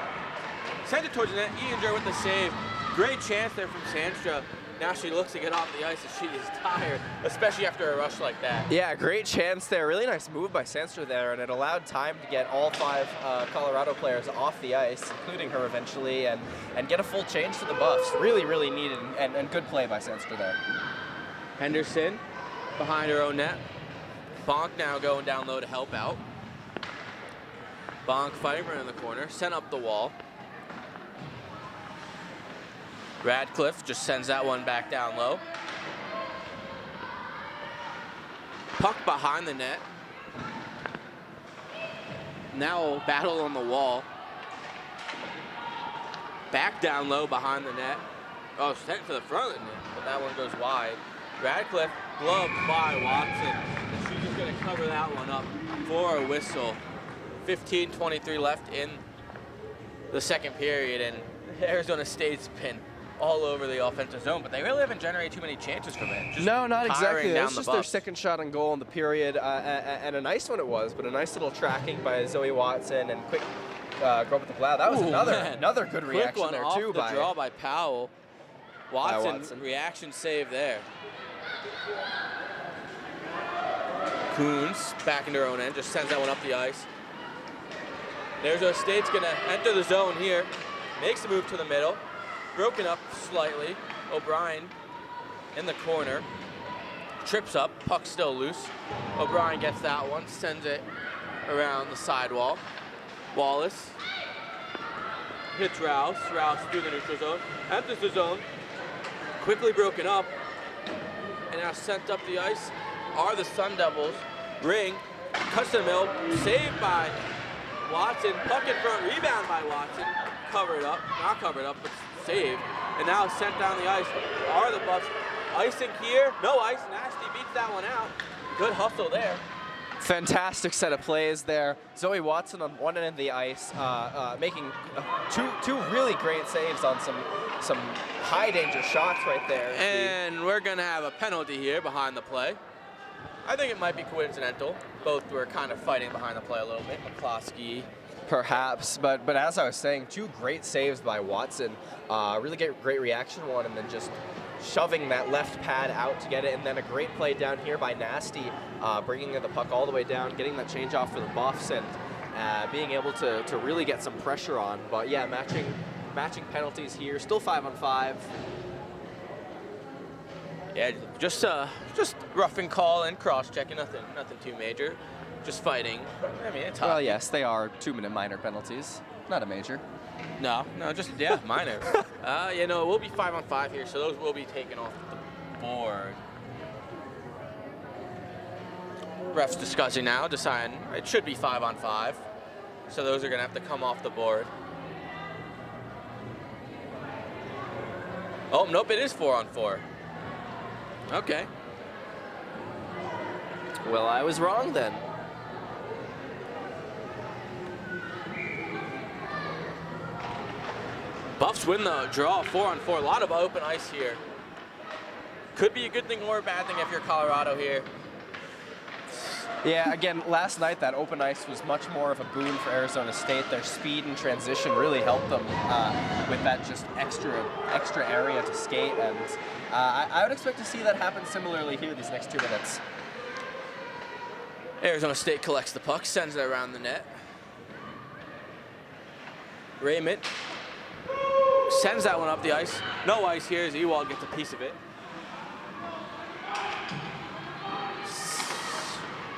S1: Sends it towards the net. Eanger with the save. Great chance there from Sandstrom. Now she looks to get off the ice as she is tired, especially after a rush like that.
S2: Yeah, great chance there. Really nice move by Sandstrom there, and it allowed time to get all 5 Colorado players off the ice, including her eventually, and get a full change to the Buffs. Really, really needed, and good play by Sandstrom there.
S1: Henderson behind her own net. Bonk now going down low to help out. Bonk fighting right in the corner, sent up the wall. Radcliffe just sends that one back down low. Puck behind the net. Now battle on the wall. Back down low behind the net. Oh, sent to the front of the net, but that one goes wide. Radcliffe gloved by Watson. And she's just going to cover that one up for a whistle. 15:23 left in the second period, and Arizona State's been all over the offensive zone, but they really haven't generated too many chances from it. Just
S2: no, not exactly.
S1: Down
S2: It's just their second shot on goal in the period, and a nice one it was, but a nice little tracking by Zoe Watson and quick grab with the glove. That was another good reaction
S1: one
S2: there
S1: off
S2: too.
S1: The draw by Powell. Watson reaction save there. Coons back into her own end, just sends that one up the ice. Arizona State's gonna enter the zone here, makes the move to the middle. Broken up slightly. O'Brien in the corner. Trips up, puck still loose. O'Brien gets that one, sends it around the sidewall. Wallace hits Rouse. Rouse through the neutral zone. Enters the zone. Quickly broken up. And now sent up the ice are the Sun Devils. Ring cuts to the middle. Saved by Watson. Puck in front. Rebound by Watson. Covered up. Not covered up, but saved, and now sent down the ice are the Buffs. Icing here, no ice. Nasty beats that one out. Good hustle there.
S2: Fantastic set of plays there. Zoe Watson on one end of the ice, making two really great saves on some high danger shots right there.
S1: And we're gonna have a penalty here behind the play. I think it might be coincidental. Both were kind of fighting behind the play a little bit. McCloskey.
S2: Perhaps, but as I was saying, 2 great saves by Watson. Really great reaction one, and then just shoving that left pad out to get it, and then a great play down here by Nasty, bringing the puck all the way down, getting that change off for the Buffs, and being able to really get some pressure on. But yeah, matching penalties here, still 5-on-5.
S1: Yeah, just roughing call and cross-checking, nothing too major. Just fighting. I mean, it's hot.
S2: Well, yes, they are 2-minute minor penalties. Not a major.
S1: No, just, yeah, minor. You know, we'll be 5-on-5 here, so those will be taken off the board. Refs discussing now, deciding it should be 5-on-5. So those are going to have to come off the board. Oh, nope, it is 4-on-4. Okay.
S2: Well, I was wrong then.
S1: Buffs win the draw, 4-on-4. A lot of open ice here. Could be a good thing or a bad thing if you're Colorado here.
S2: Yeah, again, last night that open ice was much more of a boon for Arizona State. Their speed and transition really helped them with that just extra area to skate, and I would expect to see that happen similarly here these next 2 minutes.
S1: Arizona State collects the puck, sends it around the net. Raymond sends that one up the ice. No ice here as Ewald gets a piece of it.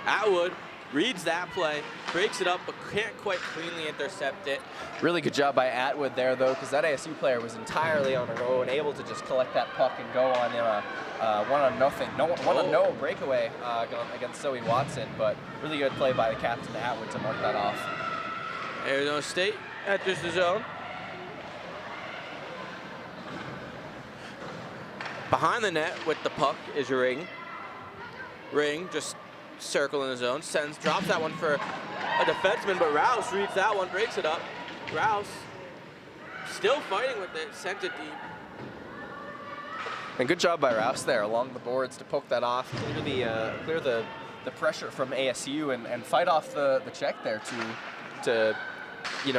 S1: Atwood reads that play, breaks it up, but can't quite cleanly intercept it.
S2: Really good job by Atwood there, though, because that ASU player was entirely on her own, able to just collect that puck and go on in a one-on-no breakaway against Zoe Watson, but really good play by the captain Atwood to mark that off.
S1: Arizona State enters the zone. Behind the net with the puck is Ring. Ring just circling the zone, drops that one for a defenseman, but Rouse reads that one, breaks it up. Rouse still fighting with it, sent it deep.
S2: And good job by Rouse there along the boards to poke that off, clear the pressure from ASU and fight off the check there to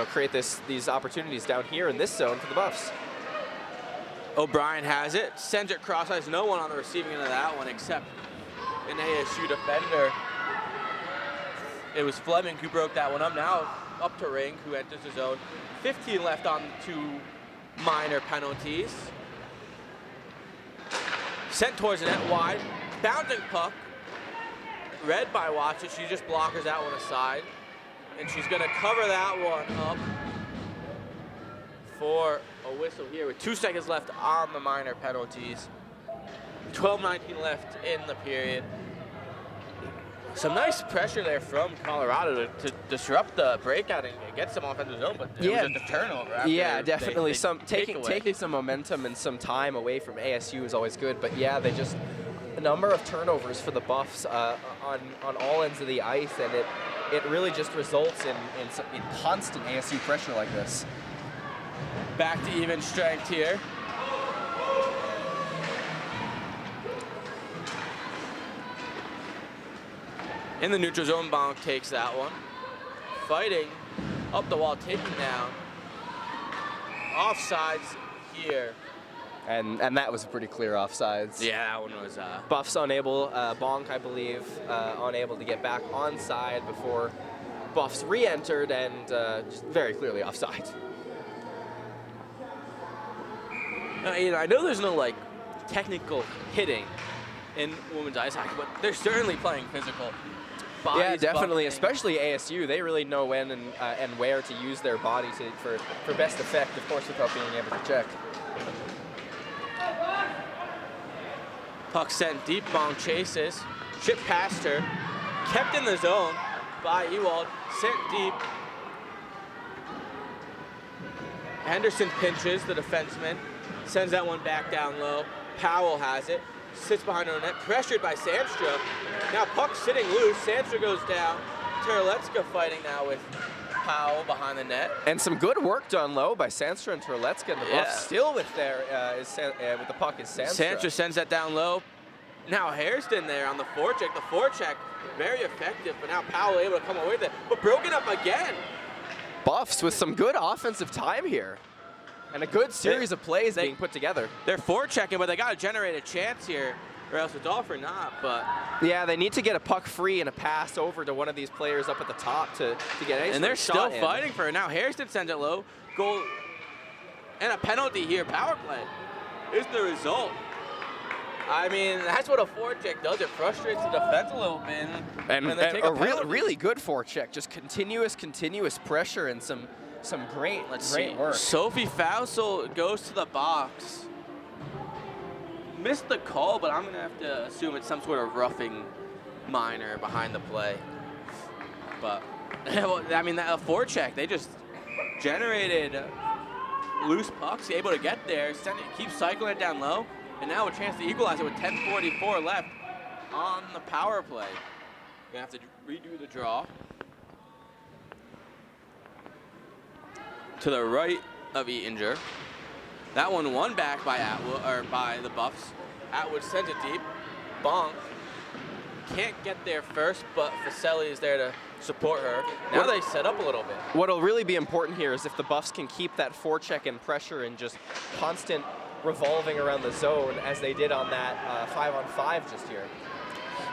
S2: create these opportunities down here in this zone for the Buffs.
S1: O'Brien has it, sends it cross ice. No one on the receiving end of that one except an ASU defender. It was Fleming who broke that one up. Now up to Ring, who enters the zone. 15 left on 2 minor penalties. Sent towards the net wide. Bouncing puck. Read by Watson. She just blockers that one aside. And she's going to cover that one up for a whistle here with 2 seconds left on the minor penalties. 12:19 left in the period. Some nice pressure there from Colorado to disrupt the breakout and get some offensive zone, but it was just a turnover.
S2: Yeah, definitely. Taking some momentum and some time away from ASU is always good, but yeah, they just a number of turnovers for the Buffs on all ends of the ice, and it really just results in constant ASU pressure like this.
S1: Back to even strength here. In the neutral zone, Bonk takes that one. Fighting up the wall, taking down. Offsides here.
S2: And that was a pretty clear offsides.
S1: Yeah, that one was.
S2: Buffs unable, Bonk, I believe, unable to get back onside before Buffs re-entered and just very clearly offside.
S1: I know there's no technical hitting in women's ice hockey, but they're certainly playing physical.
S2: Yeah, definitely,
S1: bumping.
S2: Especially ASU. They really know when and where to use their body for best effect, of course, without being able to check.
S1: Puck sent deep, Bong chases, chipped past her, kept in the zone by Ewald, sent deep. Henderson pinches the defenseman, sends that one back down low. Powell has it. Sits behind her net, pressured by Sandstrom. Now puck sitting loose, Sandstrom goes down. Terlecka fighting now with Powell behind the net.
S2: And some good work done low by Sandstrom and Terlecka, and the Buffs still with with the puck is Sandstrom.
S1: Sandstrom sends that down low. Now Hairston there on the forecheck. The forecheck, very effective, but now Powell able to come away with it, but broken up again.
S2: Buffs with some good offensive time here. And a good series of plays being put together.
S1: They're forechecking, but they got to generate a chance here, or else it's all for naught. But
S2: yeah, they need to get a puck free and a pass over to one of these players up at the top to get any.
S1: And they're still fighting for it. Now Hairston sends it low. Goal and a penalty here. Power play is the result. I mean, that's what a forecheck does. It frustrates the defense a little bit.
S2: And a really good forecheck. Just continuous pressure and some great work.
S1: Sophie Fausel goes to the box. Missed the call, but I'm going to have to assume it's some sort of roughing minor behind the play. But, I mean, that forecheck, they just generated loose pucks, able to get there, keep cycling it down low, and now a chance to equalize it with 10:44 left on the power play. Going to have to redo the draw. To the right of Ettinger. That one won back by Atwood, or by the Buffs. Atwood sends it deep. Bonk can't get there first, but Faselli is there to support her. Now they set up a little bit.
S2: What'll really be important here is if the Buffs can keep that forecheck and pressure and just constant revolving around the zone as they did on that 5-on-5 just here.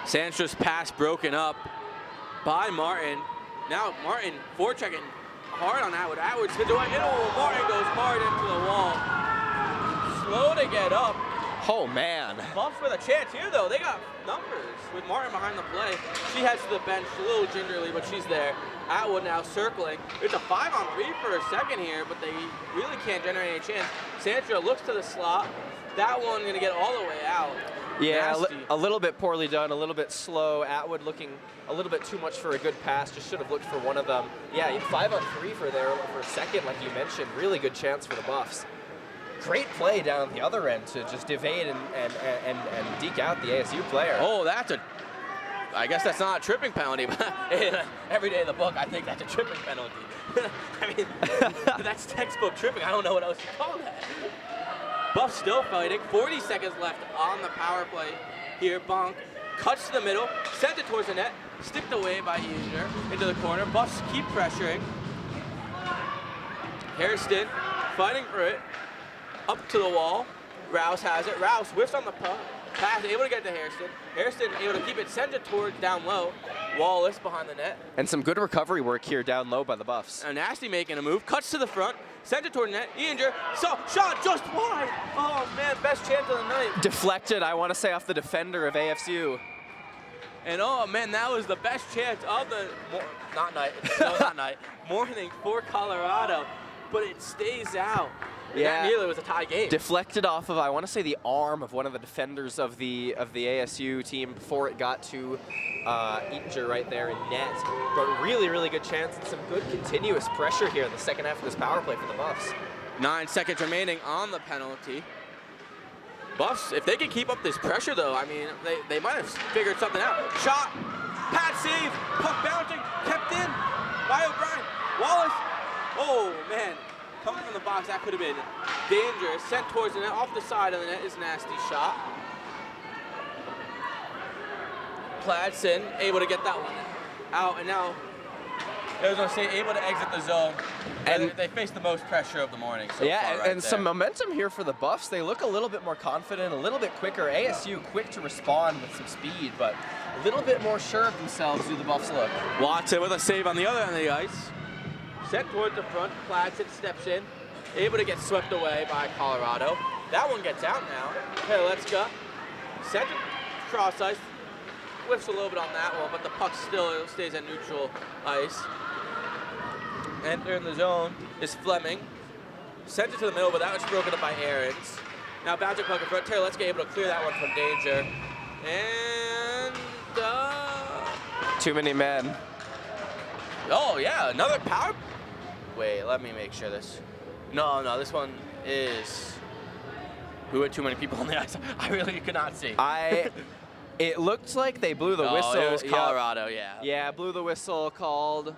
S1: Sandra's pass broken up by Martin. Now Martin forechecking hard on Atwood. Atwood spins away. Martin goes hard into the wall. Slow to get up.
S2: Oh, man.
S1: Buffs with a chance here, though. They got numbers with Martin behind the play. She heads to the bench a little gingerly, but she's there. Atwood now circling. It's a 5-on-3 for a second here, but they really can't generate any chance. Sandra looks to the slot. That one going to get all the way out.
S2: Yeah, a little bit poorly done, a little bit slow. Atwood looking a little bit too much for a good pass. Just should have looked for one of them. Yeah, 5-on-3 for a second, like you mentioned. Really good chance for the Buffs. great play down at the other end to just evade and deke out the ASU player.
S1: Oh, I guess that's not a tripping penalty, but every day in the book, I think that's a tripping penalty. I mean, that's textbook tripping. I don't know what else to call that. Buff still fighting. 40 seconds left on the power play here. Bonk cuts to the middle, sent it towards the net, sticked away by Easier into the corner. Buffs keep pressuring. Hairston fighting for it. Up to the wall. Rouse has it. Rouse whiffs on the puck. Pass, able to get to Hairston. Hairston able to keep it, send it towards down low. Wallace behind the net.
S2: And some good recovery work here down low by the Buffs.
S1: Nasty making a move, cuts to the front, sent it toward the net. Einger, shot just wide. Oh man, best chance of the night.
S2: Deflected, I want to say, off the defender of AFCU.
S1: And oh man, that was the best chance of the morning for Colorado, but it stays out.
S2: Yeah,
S1: nearly was a tie game.
S2: Deflected off of, I want to say, the arm of one of the defenders of the ASU team before it got to Einger right there in net. But really, really good chance and some good continuous pressure here in the second half of this power play for the Buffs.
S1: 9 seconds remaining on the penalty. Buffs, if they can keep up this pressure though, I mean, they might have figured something out. Shot, pad save, puck bouncing, kept in by O'Brien. Wallace, oh man. Coming from the box, that could have been dangerous. Sent towards the net, off the side of the net is a nasty shot. Pladson able to get that one out, and now Arizona State able to exit the zone. And they face the most pressure of the morning so far right
S2: and some momentum here for the Buffs. They look a little bit more confident, a little bit quicker. ASU quick to respond with some speed, but a little bit more sure of themselves do the Buffs look.
S1: Watson with a save on the other end of the ice. Sent towards the front, Pladson steps in, able to get swept away by Colorado. That one gets out now. Perelecka sent it cross ice, whiffs a little bit on that one, but the puck still stays at neutral ice. Entering the zone is Fleming. Sent it to the middle, but that was broken up by Aarons. Now bouncing puck in front, Perelecka able to clear that one from danger. And
S2: too many men.
S1: Oh yeah, another power. Wait, let me make sure this. No, this one is. We had too many people on the ice. I really could not see.
S2: It looked like they blew the whistle.
S1: It was Colorado, yeah.
S2: Yeah, blew the whistle, called.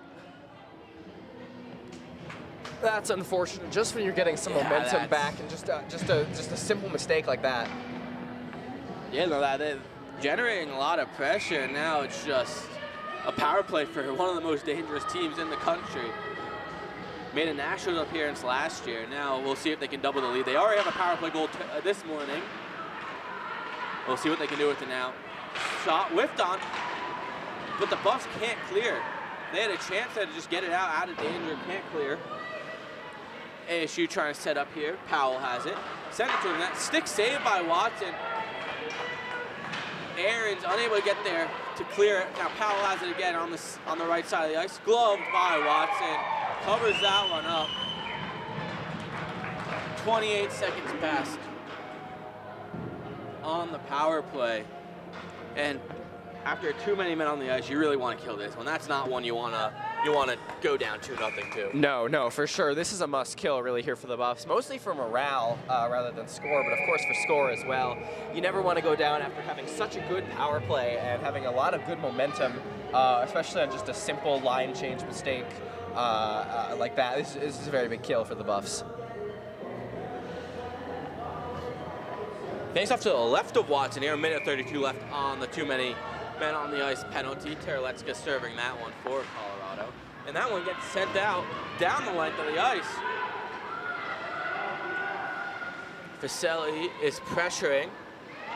S2: That's unfortunate. Just when you're getting some momentum back, and just a simple mistake like that.
S1: Yeah, no, that generating a lot of pressure. And now it's just a power play for one of the most dangerous teams in the country. Made a national appearance last year. Now we'll see if they can double the lead. They already have a power play goal this morning. We'll see what they can do with it now. Shot whiffed on, but the Buffs can't clear. They had a chance to just get it out of danger, can't clear. ASU trying to set up here. Powell has it. Send it to the net. Stick saved by Watson. Aaron's unable to get there to clear it. Now Powell has it again on the right side of the ice. Gloved by Watson. Covers that one up. 28 seconds passed on the power play. And after too many men on the ice, you really want to kill this one. That's not one you want to go down 2-0 to.
S2: No, for sure. This is a must kill really here for the Buffs, mostly for morale rather than score, but of course for score as well. You never want to go down after having such a good power play and having a lot of good momentum, especially on just a simple line change mistake like that. This is a very big kill for the Buffs.
S1: Face off to the left of Watson here, a minute 32 left on the too many men on the ice penalty. Perelecka serving that one for Colorado. And that one gets sent out down the length of the ice. Facelli is pressuring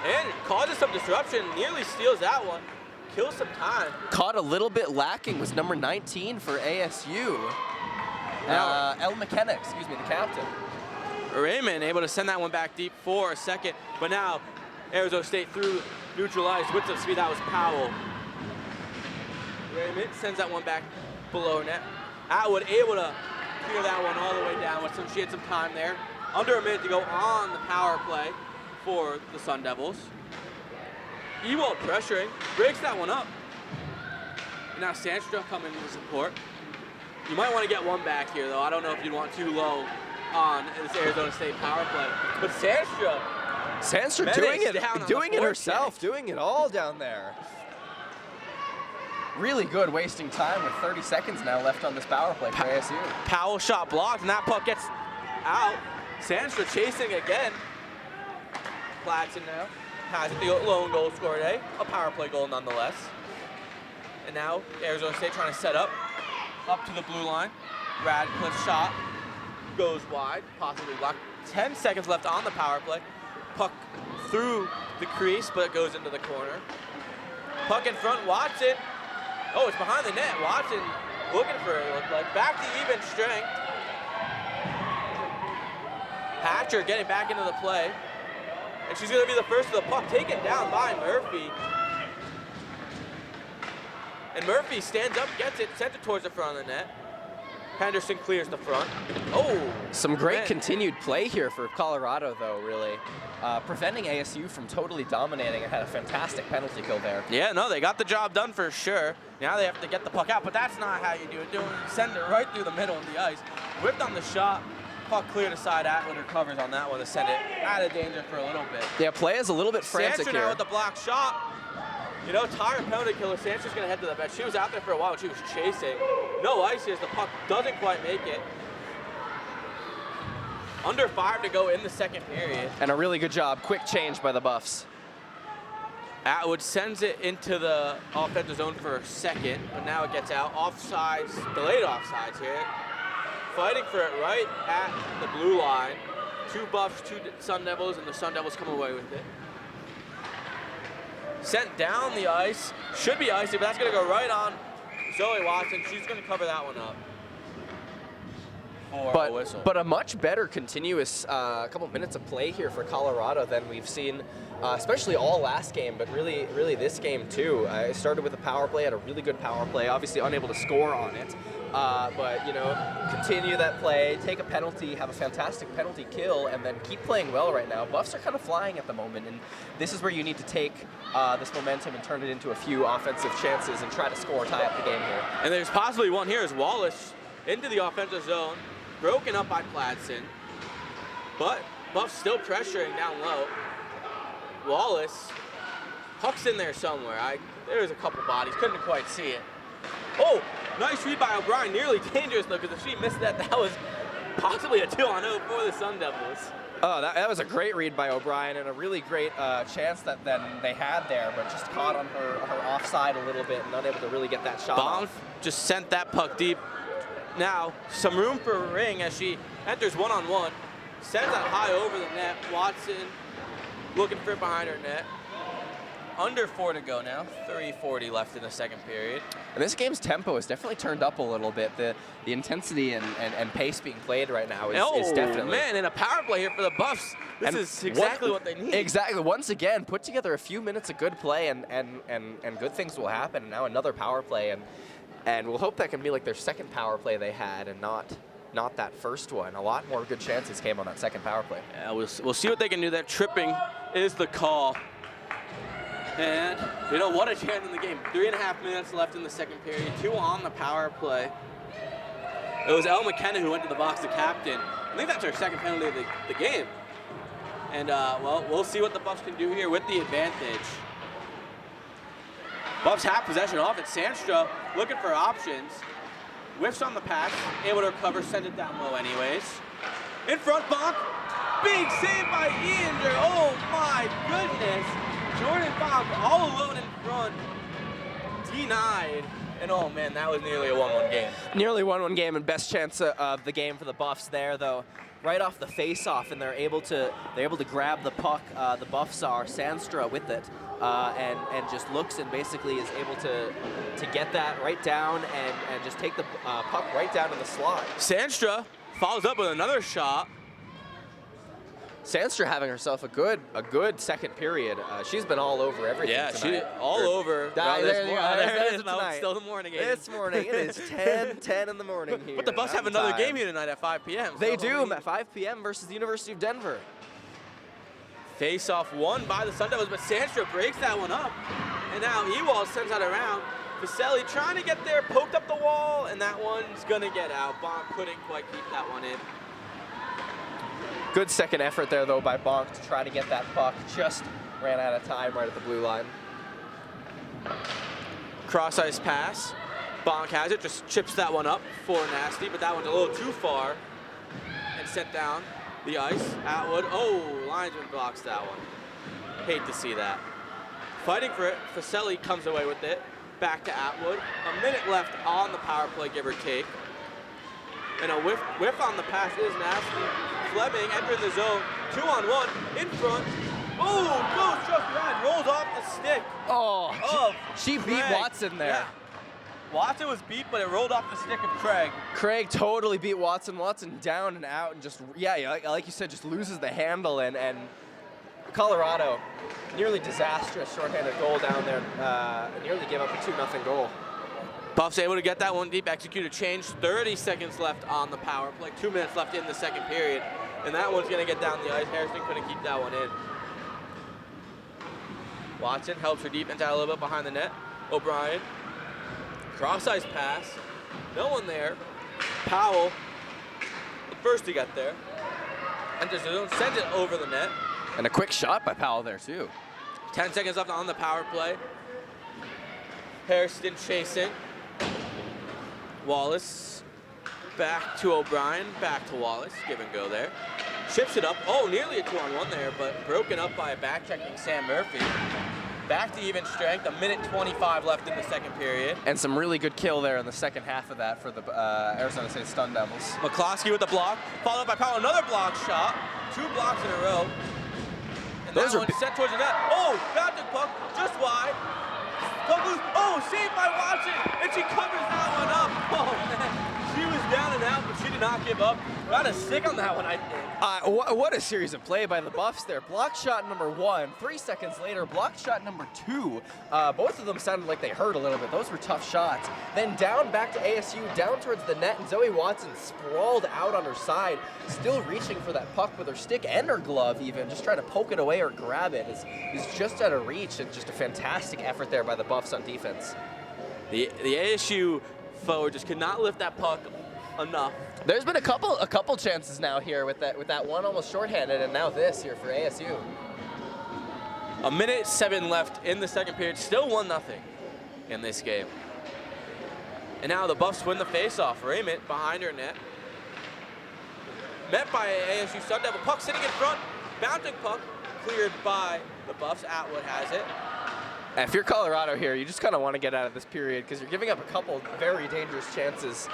S1: and causes some disruption, nearly steals that one, kills some time.
S2: Caught a little bit lacking was number 19 for ASU. El McKenna, excuse me, the captain.
S1: Raymond able to send that one back deep for a second, but now Arizona State through neutral ice with some speed. That was Powell. Raymond sends that one back below net. Atwood able to clear that one all the way down with she had some time there. Under a minute to go on the power play for the Sun Devils. Ewald pressuring, breaks that one up. And now Sandstrom coming to support. You might want to get one back here though. I don't know if you'd want too low on this Arizona State power play. But
S2: Sandstra doing it herself, doing it all down there. Really good, wasting time with 30 seconds now left on this power play for ASU.
S1: Powell shot blocked, and that puck gets out. Sandstra chasing again. Platson now has it, the lone goal scored, a power play goal nonetheless. And now Arizona State trying to set up to the blue line. Radcliffe's shot goes wide, possibly blocked. 10 seconds left on the power play. Puck through the crease, but it goes into the corner. Puck in front, Watson. Oh, it's behind the net. Watson looking for it, looked like. Back to even strength. Hatcher getting back into the play. And she's going to be the first of the puck taken down by Murphy. And Murphy stands up, gets it, sent it towards the front of the net. Henderson clears the front. Oh!
S2: Some great continued play here for Colorado, though, really. Preventing ASU from totally dominating and had a fantastic penalty kill there.
S1: Yeah, no, they got the job done for sure. Now they have to get the puck out, but that's not how you do it. Send it right through the middle of the ice. Whipped on the shot. Puck cleared aside. Atwood recovers on that one to send it out of danger for a little bit.
S2: Yeah, play is a little bit frantic
S1: Sandstra
S2: here.
S1: now with the block shot. You know, tired penalty killer. Sandra's going to head to the bench. She was out there for a while when she was chasing. No ice as the puck doesn't quite make it. Under 5 to go in the second period.
S2: And a really good job. Quick change by the Buffs.
S1: Atwood sends it into the offensive zone for a second, but now it gets out. Offsides, delayed offsides here. Fighting for it right at the blue line. 2 Buffs, 2 Sun Devils, and the Sun Devils come away with it. Sent down the ice. Should be icy, but that's going to go right on Zoe Watson. She's going to cover that one up. For a whistle.
S2: But a much better continuous couple minutes of play here for Colorado than we've seen, especially all last game, but really this game too. It started with a power play, had a really good power play, obviously unable to score on it. But, you know, continue that play, take a penalty, have a fantastic penalty kill, and then keep playing well right now. Buffs are kind of flying at the moment, and this is where you need to take this momentum and turn it into a few offensive chances and try to score, tie up the game here.
S1: And there's possibly one here as Wallace into the offensive zone, broken up by Platson, but Buffs still pressuring down low. Wallace, puck's in there somewhere. There's a couple bodies, couldn't quite see it. Oh, nice read by O'Brien, nearly dangerous though, because if she missed that, that was possibly a 2-on-0 for the Sun Devils.
S2: Oh, that was a great read by O'Brien and a really great chance that then they had there, but just caught on her offside a little bit and unable to really get that shot off.
S1: Just sent that puck deep. Now, some room for a ring as she enters one-on-one. Sends that high over the net. Watson looking for it behind her net. Under 4 to go now. 3:40 left in the second period.
S2: And this game's tempo is definitely turned up a little bit. The intensity and pace being played right now is definitely.
S1: Man, and a power play here for the Buffs. This is exactly what they need.
S2: Exactly. Once again, put together a few minutes of good play and good things will happen. And now another power play, and we'll hope that can be like their second power play they had and not that first one. A lot more good chances came on that second power play.
S1: Yeah, we'll see what they can do. That tripping is the call. And, you know, what a chance in the game. 3.5 minutes left in the second period. 2 on the power play. It was Elle McKenna who went to the box, the captain. I think that's her second penalty of the game. And, well, we'll see what the Buffs can do here with the advantage. Buffs have possession off it. Sandstra looking for options. Whiffs on the pass. Able to recover, send it down low anyways. In front, Bonk. Big save by Ian. Oh, my goodness. Jordan Bonk all alone in front, denied, and oh man, that was nearly a 1-1 game.
S2: Nearly 1-1 game, and best chance of the game for the Buffs there, though. Right off the face-off, and they're able to grab the puck. The Buffs are Sandstra with it, and just looks and basically is able to get that right down and just take the puck right down in the slot.
S1: Sandstra follows up with another shot.
S2: Sandstra having herself a good second period. She's been all over everything tonight.
S1: She's all over.
S2: It's
S1: still the morning game.
S2: This morning, it is 10 in the morning here.
S1: But the Buffs have another game here tonight at 5 p.m.
S2: They do, at 5 p.m. versus the University of Denver.
S1: Face-off won by the Sun Devils, but Sandstra breaks that one up. And now Ewald sends that around. Vaselli trying to get there, poked up the wall, and that one's going to get out. Bonk couldn't quite keep that one in.
S2: Good second effort there, though, by Bonk to try to get that puck. Just ran out of time right at the blue line.
S1: Cross ice pass. Bonk has it, just chips that one up for Nasty, but that one's a little too far and sent down the ice. Atwood, linesman blocks that one. Hate to see that. Fighting for it, Faselli comes away with it. Back to Atwood. A minute left on the power play, give or take. And a whiff on the pass is Nasty. Fleming entering the zone, 2-on-1, in front. Goes just behind, rolls off the stick.
S2: She beat Watson there.
S1: Yeah. Watson was beat, but it rolled off the stick of Craig.
S2: Craig totally beat Watson. Watson down and out and just, like you said, just loses the handle. And Colorado, nearly disastrous shorthanded goal down there. Nearly gave up a 2-0 goal.
S1: Buffs able to get that one deep, execute a change. 30 seconds left on the power play. 2 minutes left in the second period. And that one's going to get down the ice. Harrison couldn't keep that one in. Watson helps her deep inside a little bit behind the net. O'Brien. Cross ice pass. No one there. Powell. The first to get there. And just sends it over the net.
S2: And a quick shot by Powell there, too.
S1: 10 seconds left on the power play. Harrison chasing. Wallace back to O'Brien, back to Wallace. Give and go there. Chips it up. Nearly a 2-on-1 there, but broken up by a back-checking Sam Murphy. Back to even strength. 1:25 left in the second period.
S2: And some really good kill there in the second half of that for the Arizona State Stun Devils.
S1: McCloskey with the block, followed by Powell. Another block shot. 2 blocks in a row. And
S2: Those
S1: that
S2: are
S1: one set towards the net. Bouncing puck, just wide. Puck loose. Saved by Watson, and she covers that one up. Man. She was down and out, but she did not give up. Got a stick on that one, I think.
S2: What a series of play by the Buffs there. Block shot number 1. 3 seconds later, block shot number 2. Both of them sounded like they hurt a little bit. Those were tough shots. Then down back to ASU, down towards the net, and Zoe Watson sprawled out on her side, still reaching for that puck with her stick and her glove even, just trying to poke it away or grab it. It's just out of reach, and just a fantastic effort there by the Buffs on defense.
S1: The ASU forward just could not lift that puck enough.
S2: There's been a couple chances now here with that one almost shorthanded, and now this here for ASU.
S1: 1:07 left in the second period, still 1-0 in this game. And now the Buffs win the faceoff. Raymond behind her net. Met by ASU Sun Devil. Puck sitting in front. Bouncing puck cleared by the Buffs. Atwood has it.
S2: If you're Colorado here, you just kind of want to get out of this period because you're giving up a couple very dangerous chances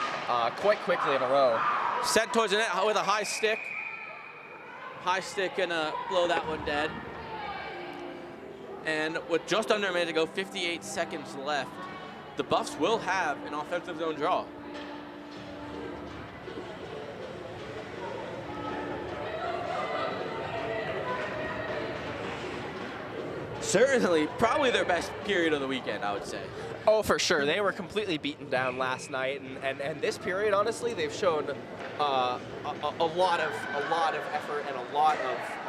S2: quite quickly in a row.
S1: Sent towards the net with a high stick. High stick gonna blow that one dead. And with just under a minute to go, 58 seconds left, the Buffs will have an offensive zone draw. Certainly, probably their best period of the weekend, I would say.
S2: Oh, for sure. They were completely beaten down last night, and this period, honestly, they've shown a lot of effort and a lot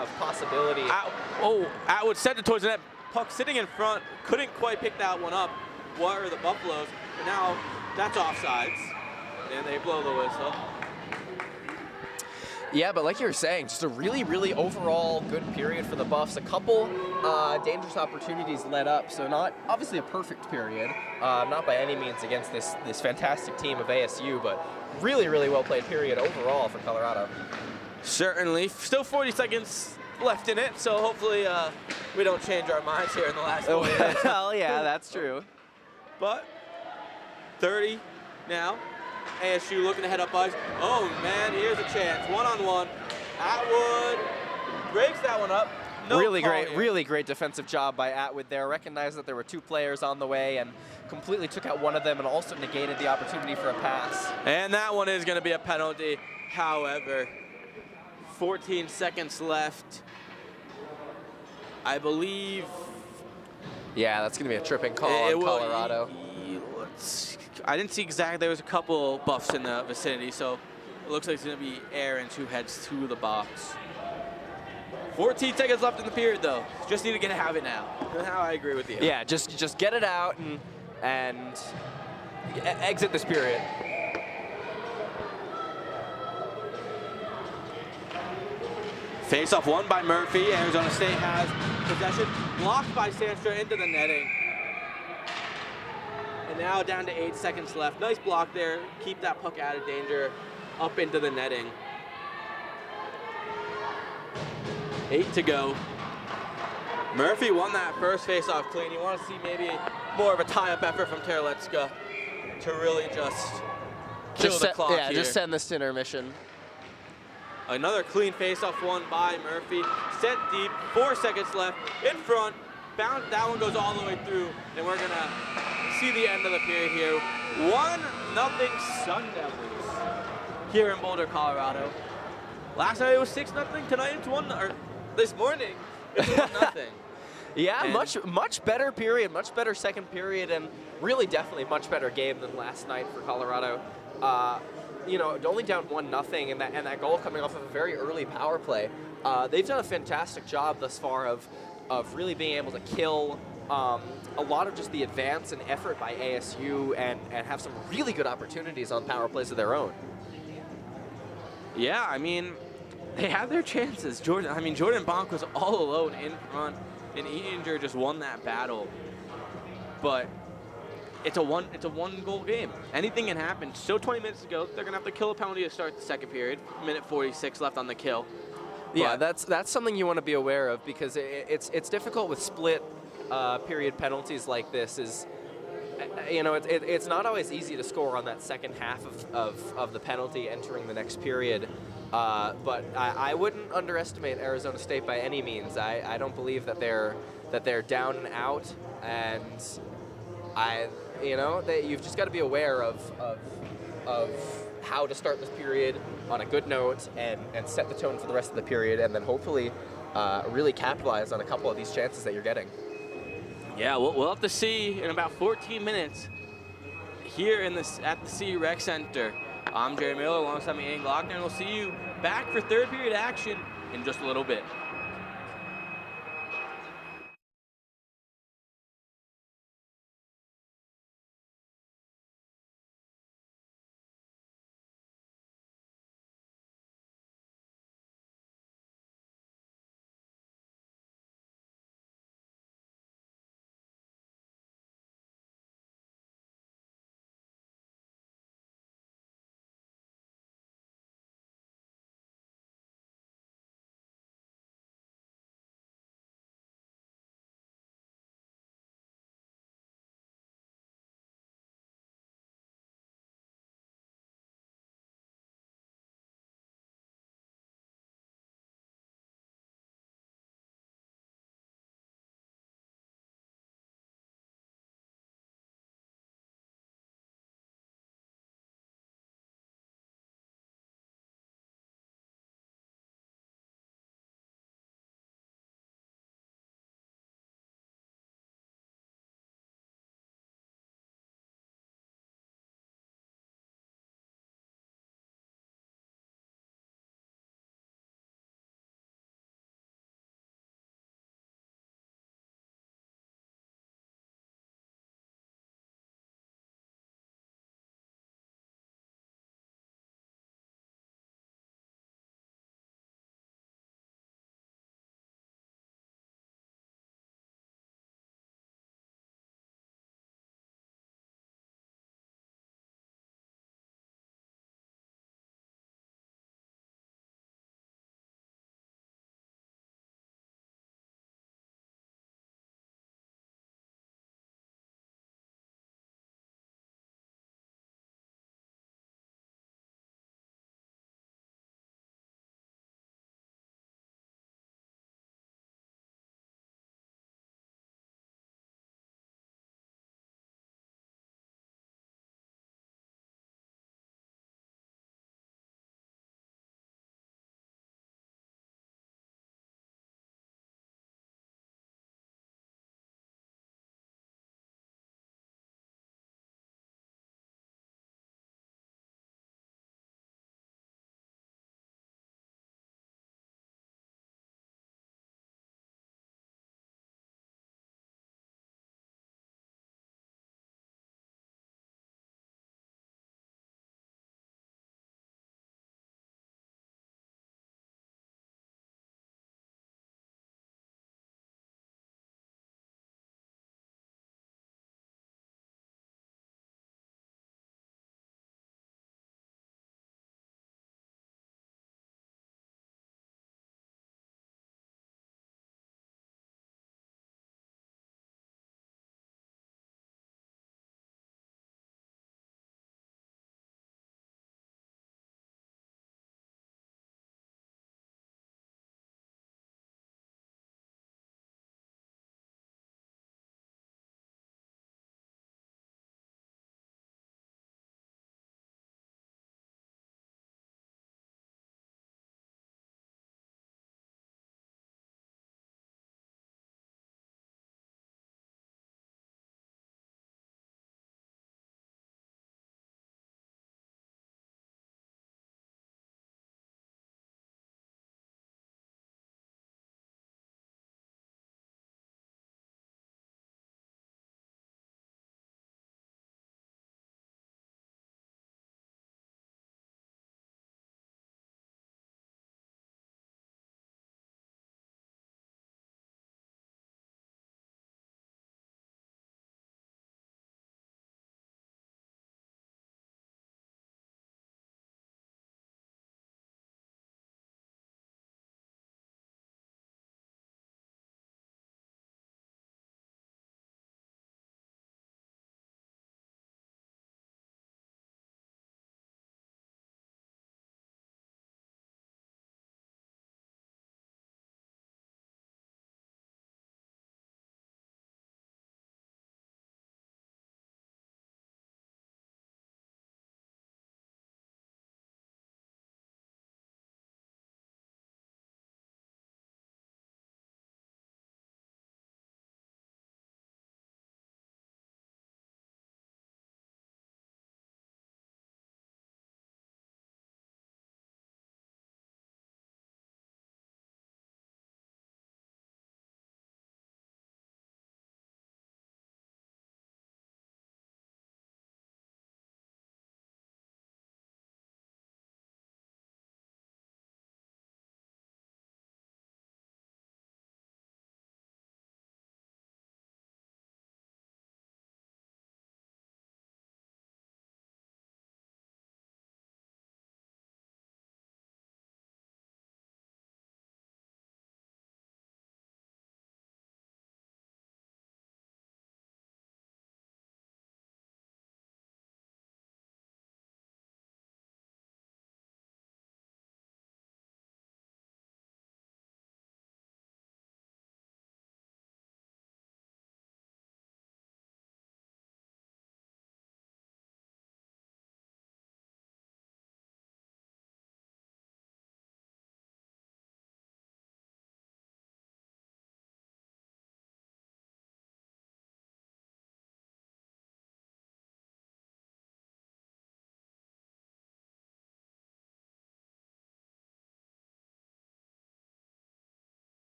S2: of possibility.
S1: Atwood sent it towards the net. Puck sitting in front, couldn't quite pick that one up. What are the Buffaloes? And now that's offsides, and they blow the whistle.
S2: Yeah, but like you were saying, just a really, really overall good period for the Buffs. A couple dangerous opportunities led up, so not obviously a perfect period, not by any means against this fantastic team of ASU, but really, really well played period overall for Colorado.
S1: Certainly, still 40 seconds left in it, so hopefully we don't change our minds here in the last 40 minutes.
S2: Well, yeah, that's true.
S1: But 30 now. ASU looking to head up ice. Oh man, here's a chance. 1-on-1. Atwood breaks that one up. No
S2: really great defensive job by Atwood there. Recognized that there were 2 players on the way and completely took out one of them and also negated the opportunity for a pass.
S1: And that one is going to be a penalty. However, 14 seconds left. I believe.
S2: Yeah, that's going to be a tripping call on Colorado.
S1: I didn't see exactly. There was a couple Buffs in the vicinity, so it looks like it's going to be Aaron's who heads to the box. 14 seconds left in the period, though. Just need to get a habit now. Now I agree with you.
S2: Yeah, just get it out and exit this period.
S1: Face-off won by Murphy. Arizona State has possession, blocked by Sandstra into the netting. And now down to 8 seconds left. Nice block there. Keep that puck out of danger, up into the netting. 8 to go. Murphy won that first face-off clean. You want to see maybe more of a tie-up effort from Terletska to really just kill the clock here.
S2: Just send this to intermission.
S1: Another clean face-off won by Murphy. Sent deep, 4 seconds left, in front. Bound, that one goes all the way through, and we're gonna see the end of the period here. 1-0 Sun Devils here in Boulder, Colorado. Last night it was 6-0. Tonight it's 1, or this morning it's 1-0.
S2: Yeah, much better period, much better second period, and really definitely much better game than last night for Colorado. You know, only down 1-0, and that goal coming off of a very early power play. They've done a fantastic job thus far of really being able to kill a lot of just the advance and effort by ASU and have some really good opportunities on power plays of their own.
S1: Yeah, I mean, they had their chances. Jordan Bonk was all alone in front, and Eaninger just won that battle. But it's a one goal game. Anything can happen. Still 20 minutes to go. They're gonna have to kill a penalty to start the second period. Minute 46 left on the kill.
S2: Yeah, that's something you want to be aware of, because it's difficult with split period penalties like this. You know, it's not always easy to score on that second half of the penalty entering the next period. But I wouldn't underestimate Arizona State by any means. I don't believe that they're down and out, and you've just got to be aware of how to start this period on a good note and set the tone for the rest of the period, and then hopefully really capitalize on a couple of these chances that you're getting.
S1: Yeah, we'll have to see in about 14 minutes here at the CU Rec Center. I'm Jared Miller alongside me, Aiden Glockner, and we'll see you back for third period action in just a little bit.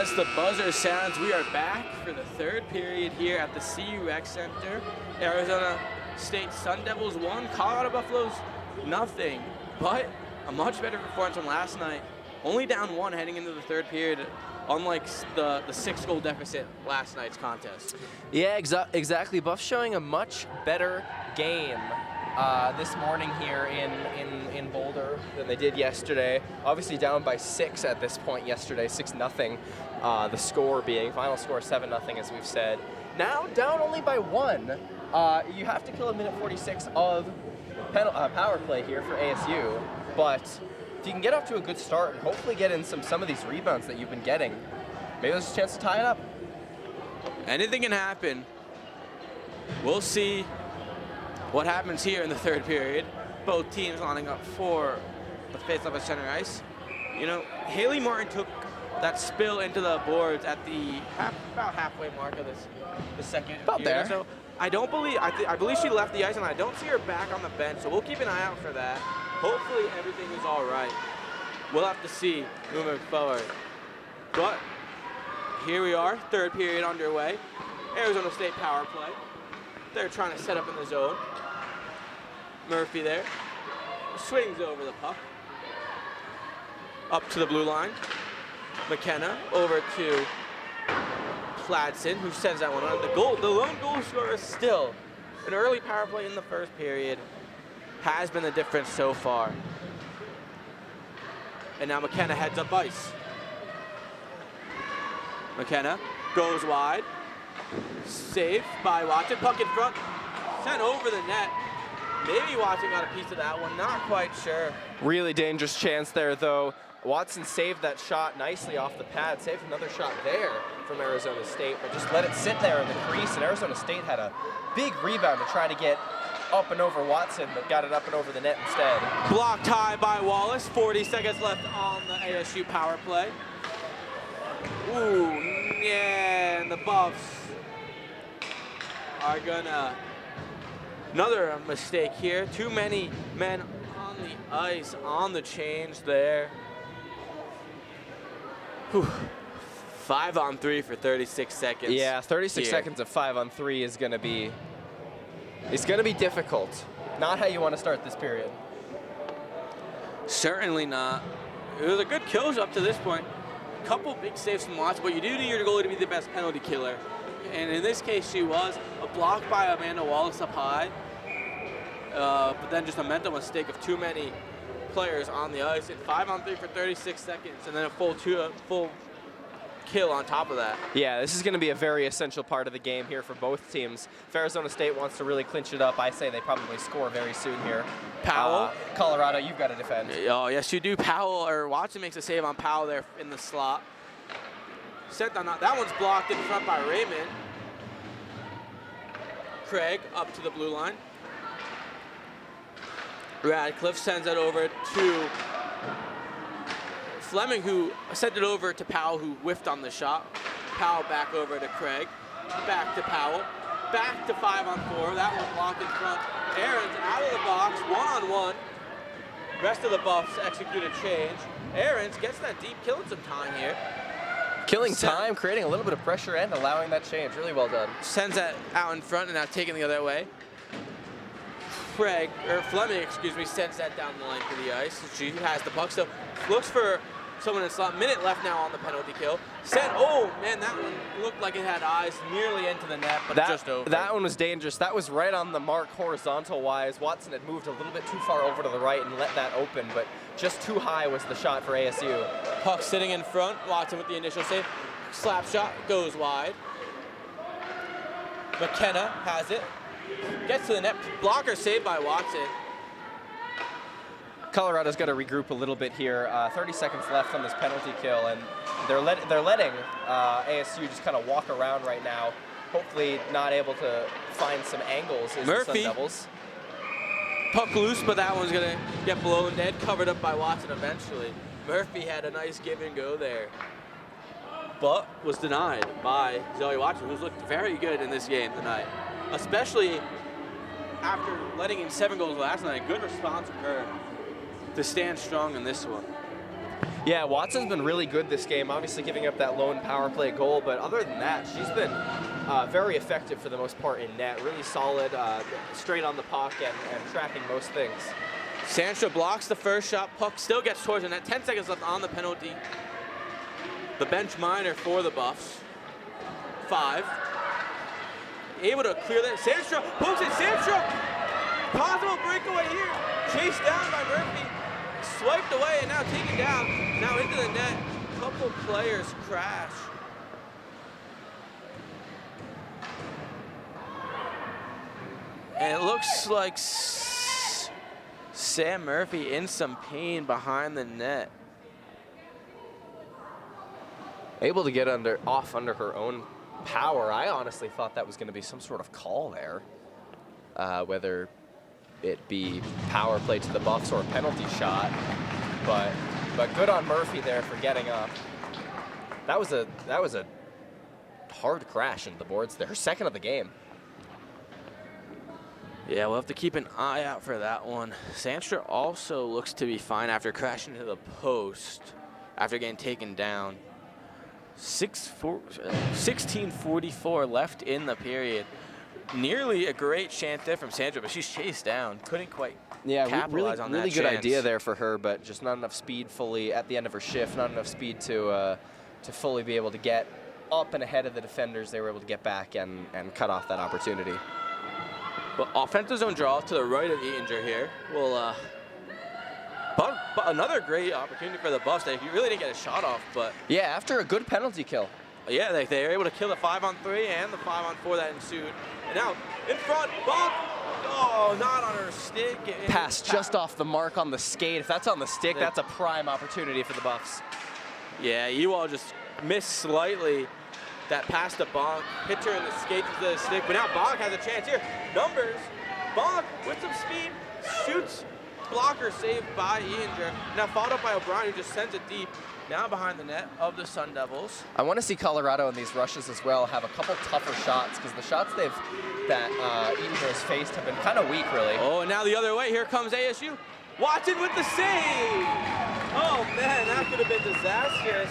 S1: As the buzzer sounds, we are back for the third period here at the CU Rec Center. Arizona State Sun Devils 1, Colorado Buffaloes nothing, but a much better performance from last night. Only down 1 heading into the third period, unlike the 6-goal deficit last night's contest.
S2: Yeah, exactly. Buffs showing a much better game this morning here in Boulder than they did yesterday. Obviously down by 6 at this point yesterday, 6-0. The score being, final score 7-0 as we've said. Now down only by 1. You have to kill a minute 46 of power play here for ASU, but if you can get off to a good start and hopefully get in some of these rebounds that you've been getting, maybe there's a chance to tie it up.
S1: Anything can happen. We'll see what happens here in the third period. Both teams lining up for the face-off at center ice. You know, Haley Martin took that spill into the boards at the about halfway mark of the second.
S2: About there.
S1: So I believe she left the ice, and I don't see her back on the bench. So we'll keep an eye out for that. Hopefully everything is all right. We'll have to see moving forward. But here we are, third period underway. Arizona State power play. They're trying to set up in the zone. Murphy there, swings over the puck. Up to the blue line. McKenna over to Pladson, who sends that one on. The lone goal scorer is still an early power play in the first period. Has been the difference so far. And now McKenna heads up ice. McKenna goes wide. Saved by Watson. Puck in front. Sent over the net. Maybe Watson got a piece of that one. Not quite sure.
S2: Really dangerous chance there, though. Watson saved that shot nicely off the pad. Saved another shot there from Arizona State, but just let it sit there in the crease. And Arizona State had a big rebound to try to get up and over Watson, but got it up and over the net instead.
S1: Blocked high by Wallace. 40 seconds left on the ASU power play. Ooh, yeah, and the Buffs are gonna, another mistake here. Too many men on the ice, on the change there. Whew. 5-on-3 for 36 seconds.
S2: Yeah, 36
S1: here.
S2: seconds of 5-on-3 is gonna be, it's gonna be difficult. Not how you want to start this period.
S1: Certainly not. It was a good kill up to this point. Couple big saves from Watson, but you do need your goalie to be the best penalty killer. And in this case, she was. A block by Amanda Wallace up high. But then just a mental mistake of too many players on the ice. And 5-on-3 for 36 seconds, and then a full kill on top of that.
S2: Yeah, this is going to be a very essential part of the game here for both teams. If Arizona State wants to really clinch it up, I say they probably score very soon here.
S1: Powell.
S2: Colorado, you've got to defend.
S1: Oh, yes, you do. Powell, or Watson makes a save on Powell there in the slot. Sent on that one's blocked in front by Raymond. Craig up to the blue line. Radcliffe sends it over to Fleming, who sent it over to Powell, who whiffed on the shot. Powell back over to Craig. Back to Powell. Back to 5-on-4. That one blocked in front. Aaron's out of the box, 1-on-1. Rest of the Buffs execute a change. Aaron's gets that deep, killing some time here.
S2: Killing time, creating a little bit of pressure and allowing that change. Really well done.
S1: Sends that out in front and now taking the other way. Fleming, sends that down the line for the ice. She has the puck, so looks for someone in the slot. Minute left now on the penalty kill. Oh man, that one looked like it had eyes nearly into the net, but just over.
S2: That one was dangerous. That was right on the mark horizontal-wise. Watson had moved a little bit too far over to the right and let that open, but just too high was the shot for ASU.
S1: Puck sitting in front. Watson with the initial save. Slap shot goes wide. McKenna has it. Gets to the net. Blocker saved by Watson.
S2: Colorado's got to regroup a little bit here. 30 seconds left on this penalty kill, and they're letting ASU just kind of walk around right now. Hopefully not able to find some angles as the Sun Devils.
S1: Puck loose, but that one's gonna get blown dead, covered up by Watson eventually. Murphy had a nice give and go there, but was denied by Zoe Watson, who's looked very good in this game tonight, especially after letting in 7 goals last night. A good response from her to stand strong in this one.
S2: Yeah, Watson's been really good this game, obviously giving up that lone power play goal, but other than that, she's been very effective for the most part in net, really solid, straight on the puck and tracking most things.
S1: Sandra blocks the first shot, puck still gets towards the net, 10 seconds left on the penalty. The bench minor for the Buffs. 5. Able to clear that. Sandra pokes it, Sandra! Possible breakaway here, chased down by Murphy. Swiped away and now taken down. Now into the net. Couple players crash. And it looks like Sam Murphy in some pain behind the net.
S2: Able to get off under her own power. I honestly thought that was going to be some sort of call there, whether it be power play to the Buffs or a penalty shot, but good on Murphy there for getting up. That was a hard crash into the boards there, her second of the game.
S1: Yeah, we'll have to keep an eye out for that one. Sandra also looks to be fine after crashing into the post after getting taken down. 16:44 left in the period. Nearly a great chance there from Sandra, but she's chased down. Couldn't quite capitalize on that
S2: really good
S1: chance.
S2: idea there for her, but just not enough speed fully at the end of her shift. Not enough speed to fully be able to get up and ahead of the defenders. They were able to get back and cut off that opportunity.
S1: But offensive zone draw to the right of Eatinger here. Will but another great opportunity for the Buffs. They really didn't get a shot off, but
S2: yeah, after a good penalty kill.
S1: Yeah, they were able to kill the 5-on-3 and the 5-on-4 that ensued. And now in front, Bonk. Oh, not on her stick.
S2: Pass just off the mark on the skate. If that's on the stick, that's a prime opportunity for the Buffs.
S1: Yeah, you all just missed slightly. That pass to Bonk, hit her in the skate to the stick, but now Bonk has a chance here. Numbers, Bonk with some speed, shoots, blocker saved by Eatinger. Now followed up by O'Brien, who just sends it deep. Now behind the net of the Sun Devils.
S2: I want to see Colorado in these rushes as well have a couple tougher shots, because the shots that Eatinger has faced have been kind of weak, really.
S1: Oh, and now the other way, here comes ASU. Watson with the save! Oh man, that could have been disastrous.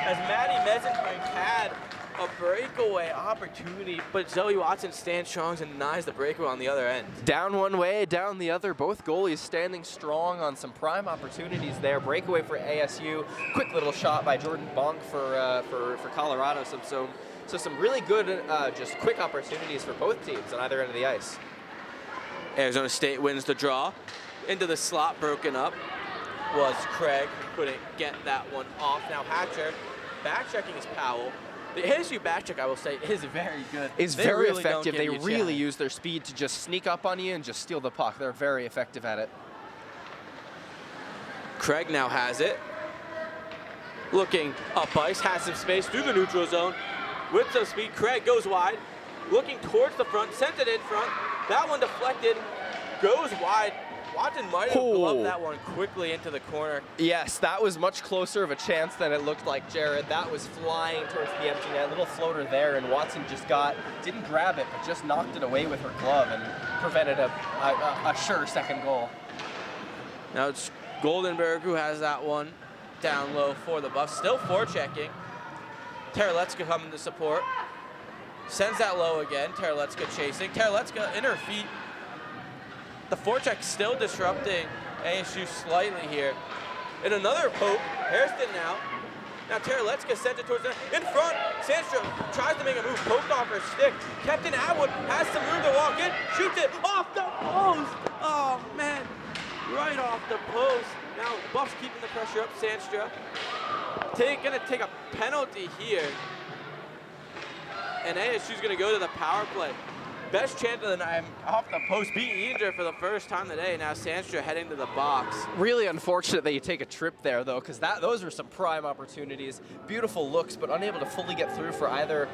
S1: As Maddie Mesenbrink had a breakaway opportunity, but Zoe Watson stands strong and denies the breakaway on the other end.
S2: Down one way, down the other. Both goalies standing strong on some prime opportunities there. Breakaway for ASU. Quick little shot by Jordan Bonk for Colorado. So some really good, just quick opportunities for both teams on either end of the ice.
S1: Arizona State wins the draw. Into the slot, broken up was Craig, who couldn't get that one off. Now Hatcher back-checking his Powell. The ASU back-check, I will say, is very good.
S2: It's very effective. They really use their speed to just sneak up on you and just steal the puck. They're very effective at it.
S1: Craig now has it. Looking up ice, has some space through the neutral zone. With some speed, Craig goes wide. Looking towards the front, sent it in front. That one deflected, goes wide. Watson might have gloved that one quickly into the corner.
S2: Yes, that was much closer of a chance than it looked like, Jared. That was flying towards the empty net. Little floater there, and Watson just didn't grab it, but just knocked it away with her glove and prevented a sure second goal.
S1: Now it's Goldenberg who has that one down low for the Buffs. Still forechecking. Terlecka coming to support. Sends that low again. Terlecka chasing. Terlecka in her feet. The forecheck still disrupting ASU slightly here. And another poke, Hairston now. Now Terlecka sent it towards the in front. Sandstrom tries to make a move, poked off her stick. Captain Atwood has some room to walk in, shoots it off the post. Oh man, right off the post. Now Buffs keeping the pressure up, Sandstrom. Gonna take a penalty here. And ASU's gonna go to the power play. Best chance of the night off the post, beat Eatinger for the first time today. Now Sandstrom heading to the box.
S2: Really unfortunate that you take a trip there, though, because those were some prime opportunities. Beautiful looks, but unable to fully get through for either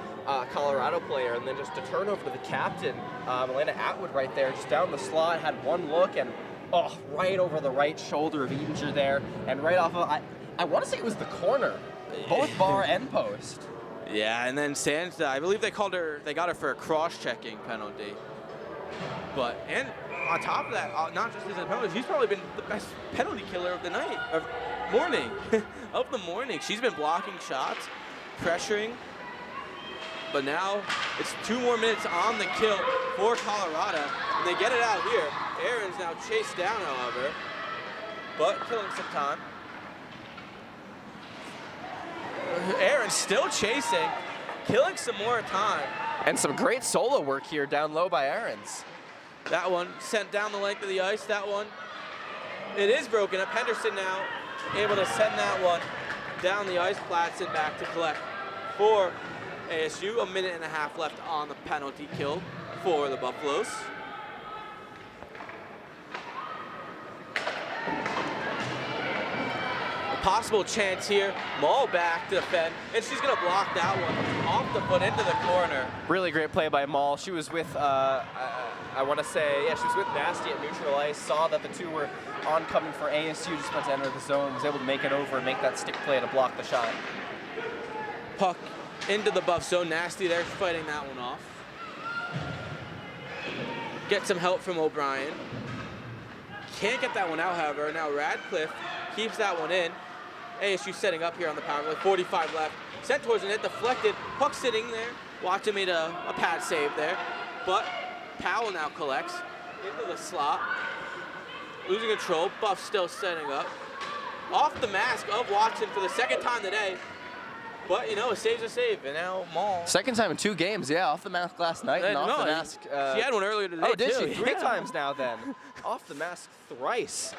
S2: Colorado player. And then just to turn over to the captain, Elena Atwood right there, just down the slot, had one look, and right over the right shoulder of Eatinger there, and right off of, I want to say it was the corner, both bar and post.
S1: Yeah, and then Sandstrom, I believe they got her for a cross-checking penalty. And on top of that, not just as a penalty, she's probably been the best penalty killer of the night, of morning, of the morning. She's been blocking shots, pressuring, but now it's 2 more minutes on the kill for Colorado, and they get it out here. Aaron's now chased down, however, but killing some time. Aaron's still chasing, killing some more time.
S2: And some great solo work here down low by Aarons.
S1: That one sent down the length of the ice. That one, it is broken up. Henderson now able to send that one down the ice. Platson back to collect for ASU. 1.5 minutes left on the penalty kill for the Buffaloes. A possible chance here. Maul back to defend, and she's gonna block that one off the foot into the corner.
S2: Really great play by Maul. She was with, I want to say, yeah, she was with Nasty at neutral ice, saw that the two were oncoming for ASU, just about to enter the zone, was able to make it over and make that stick play to block the shot.
S1: Puck into the Buff zone. Nasty there fighting that one off. Get some help from O'Brien. Can't get that one out, however. Now Radcliffe keeps that one in. ASU setting up here on the power play. 45 left. Sent towards the net, deflected. Puck sitting there. Watson made a pad save there. But Powell now collects into the slot. Losing control. Buff still setting up. Off the mask of Watson for the second time today. But, you know, a save's a save. And now Maul.
S2: Second time in 2 games, yeah, off the mask last night and off the mask.
S1: She had one earlier today,
S2: oh, did
S1: too.
S2: she? 3 times now, then. Off the mask thrice.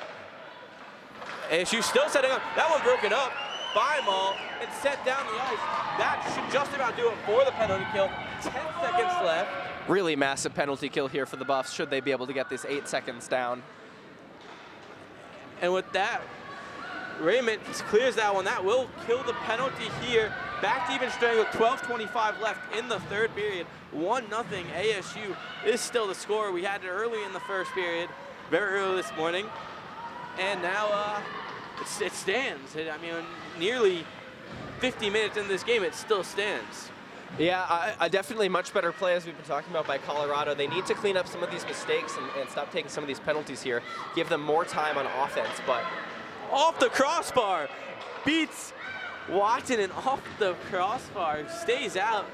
S1: ASU still setting up. That one broken up by Maul and set down the ice. That should just about do it for the penalty kill. 10 seconds left.
S2: Really massive penalty kill here for the Buffs, should they be able to get this 8 seconds down.
S1: And with that, Raymond clears that one. That will kill the penalty here. Back to even strength with 12:25 left in the third period. 1-0 ASU is still the score. We had it early in the first period, very early this morning. And now it stands. I mean, nearly 50 minutes in this game, it still stands.
S2: Yeah, I definitely much better play, as we've been talking about, by Colorado. They need to clean up some of these mistakes and stop taking some of these penalties here. Give them more time on offense, but...
S1: Off the crossbar, beats Watson, and off the crossbar, stays out.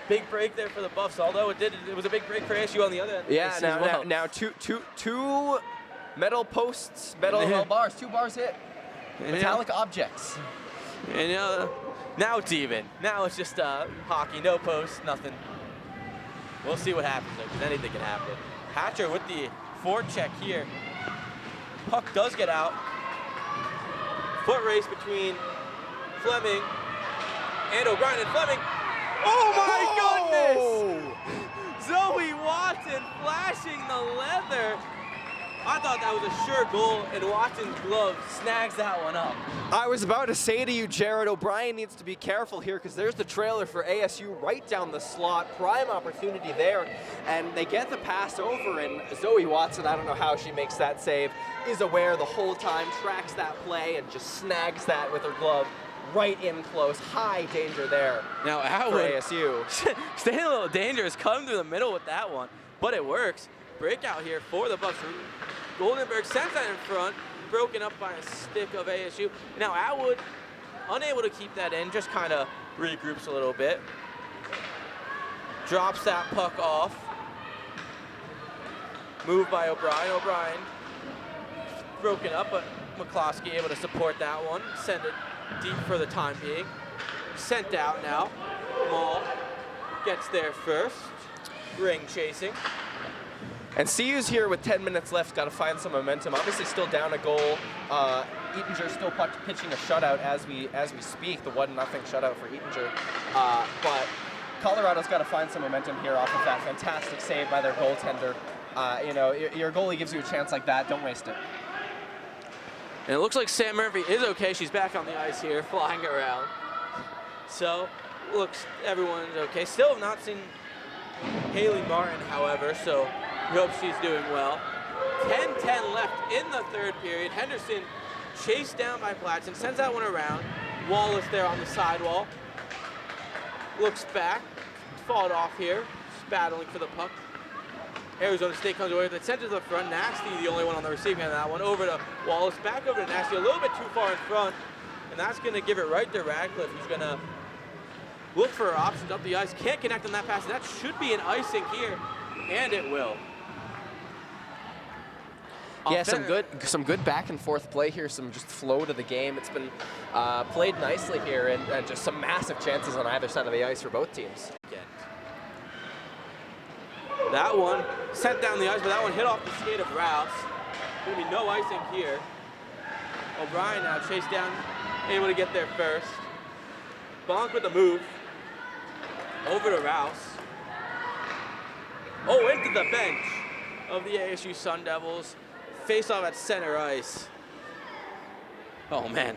S1: Big break there for the Buffs, although it was a big break for ASU on the other end.
S2: Yeah, now two metal posts, metal bars, 2 bars hit. Metallic objects.
S1: And now it's even. Now it's just hockey, no post, nothing. We'll see what happens though, because anything can happen. Hatcher with the forecheck here. Puck does get out. Foot race between Fleming and O'Brien, and Fleming. Oh my goodness! Zoe Watson flashing the leather. I thought that was a sure goal, and Watson's glove snags that one up.
S2: I was about to say to you, Jared, O'Brien needs to be careful here, because there's the trailer for ASU right down the slot. Prime opportunity there, and they get the pass over, and Zoe Watson, I don't know how she makes that save, is aware the whole time, tracks that play, and just snags that with her glove right in close. High danger there
S1: now,
S2: for ASU.
S1: Staying a little dangerous, coming through the middle with that one, but it works. Breakout here for the Buffs. Goldenberg sends that in front, broken up by a stick of ASU. Now Atwood, unable to keep that in, just kind of regroups a little bit. Drops that puck off. Moved by O'Brien. O'Brien broken up, but McCloskey able to support that one. Send it deep for the time being. Sent out now. Maul gets there first. Ring chasing.
S2: And CU's here with 10 minutes left, got to find some momentum. Obviously still down a goal. Eatinger still pitching a shutout as we speak, the 1-0 shutout for Eatinger. But Colorado's got to find some momentum here off of that fantastic save by their goaltender. Your goalie gives you a chance like that, don't waste it.
S1: And it looks like Sam Murphy is okay. She's back on the ice here, flying around. So, looks everyone's okay. Still have not seen Haley Martin, however, so we hope she's doing well. 10-10 left in the third period. Henderson chased down by Platson, sends that one around. Wallace there on the sidewall. Looks back, fought off here, just battling for the puck. Arizona State comes away with it, sent it to the front. Nasty, the only one on the receiving end of that one. Over to Wallace, back over to Nasty, a little bit too far in front. And that's going to give it right to Radcliffe, who's going to look for options up the ice. Can't connect on that pass. That should be an icing here, and it will.
S2: Yeah, some good back and forth play here, some just flow to the game. It's been played nicely here, and just some massive chances on either side of the ice for both teams.
S1: That one sent down the ice, but that one hit off the skate of Rouse. Gonna be no icing here. O'Brien now chased down, able to get there first. Bonk with the move. Over to Rouse. Oh, into the bench of the ASU Sun Devils. Face off at center ice. Oh man,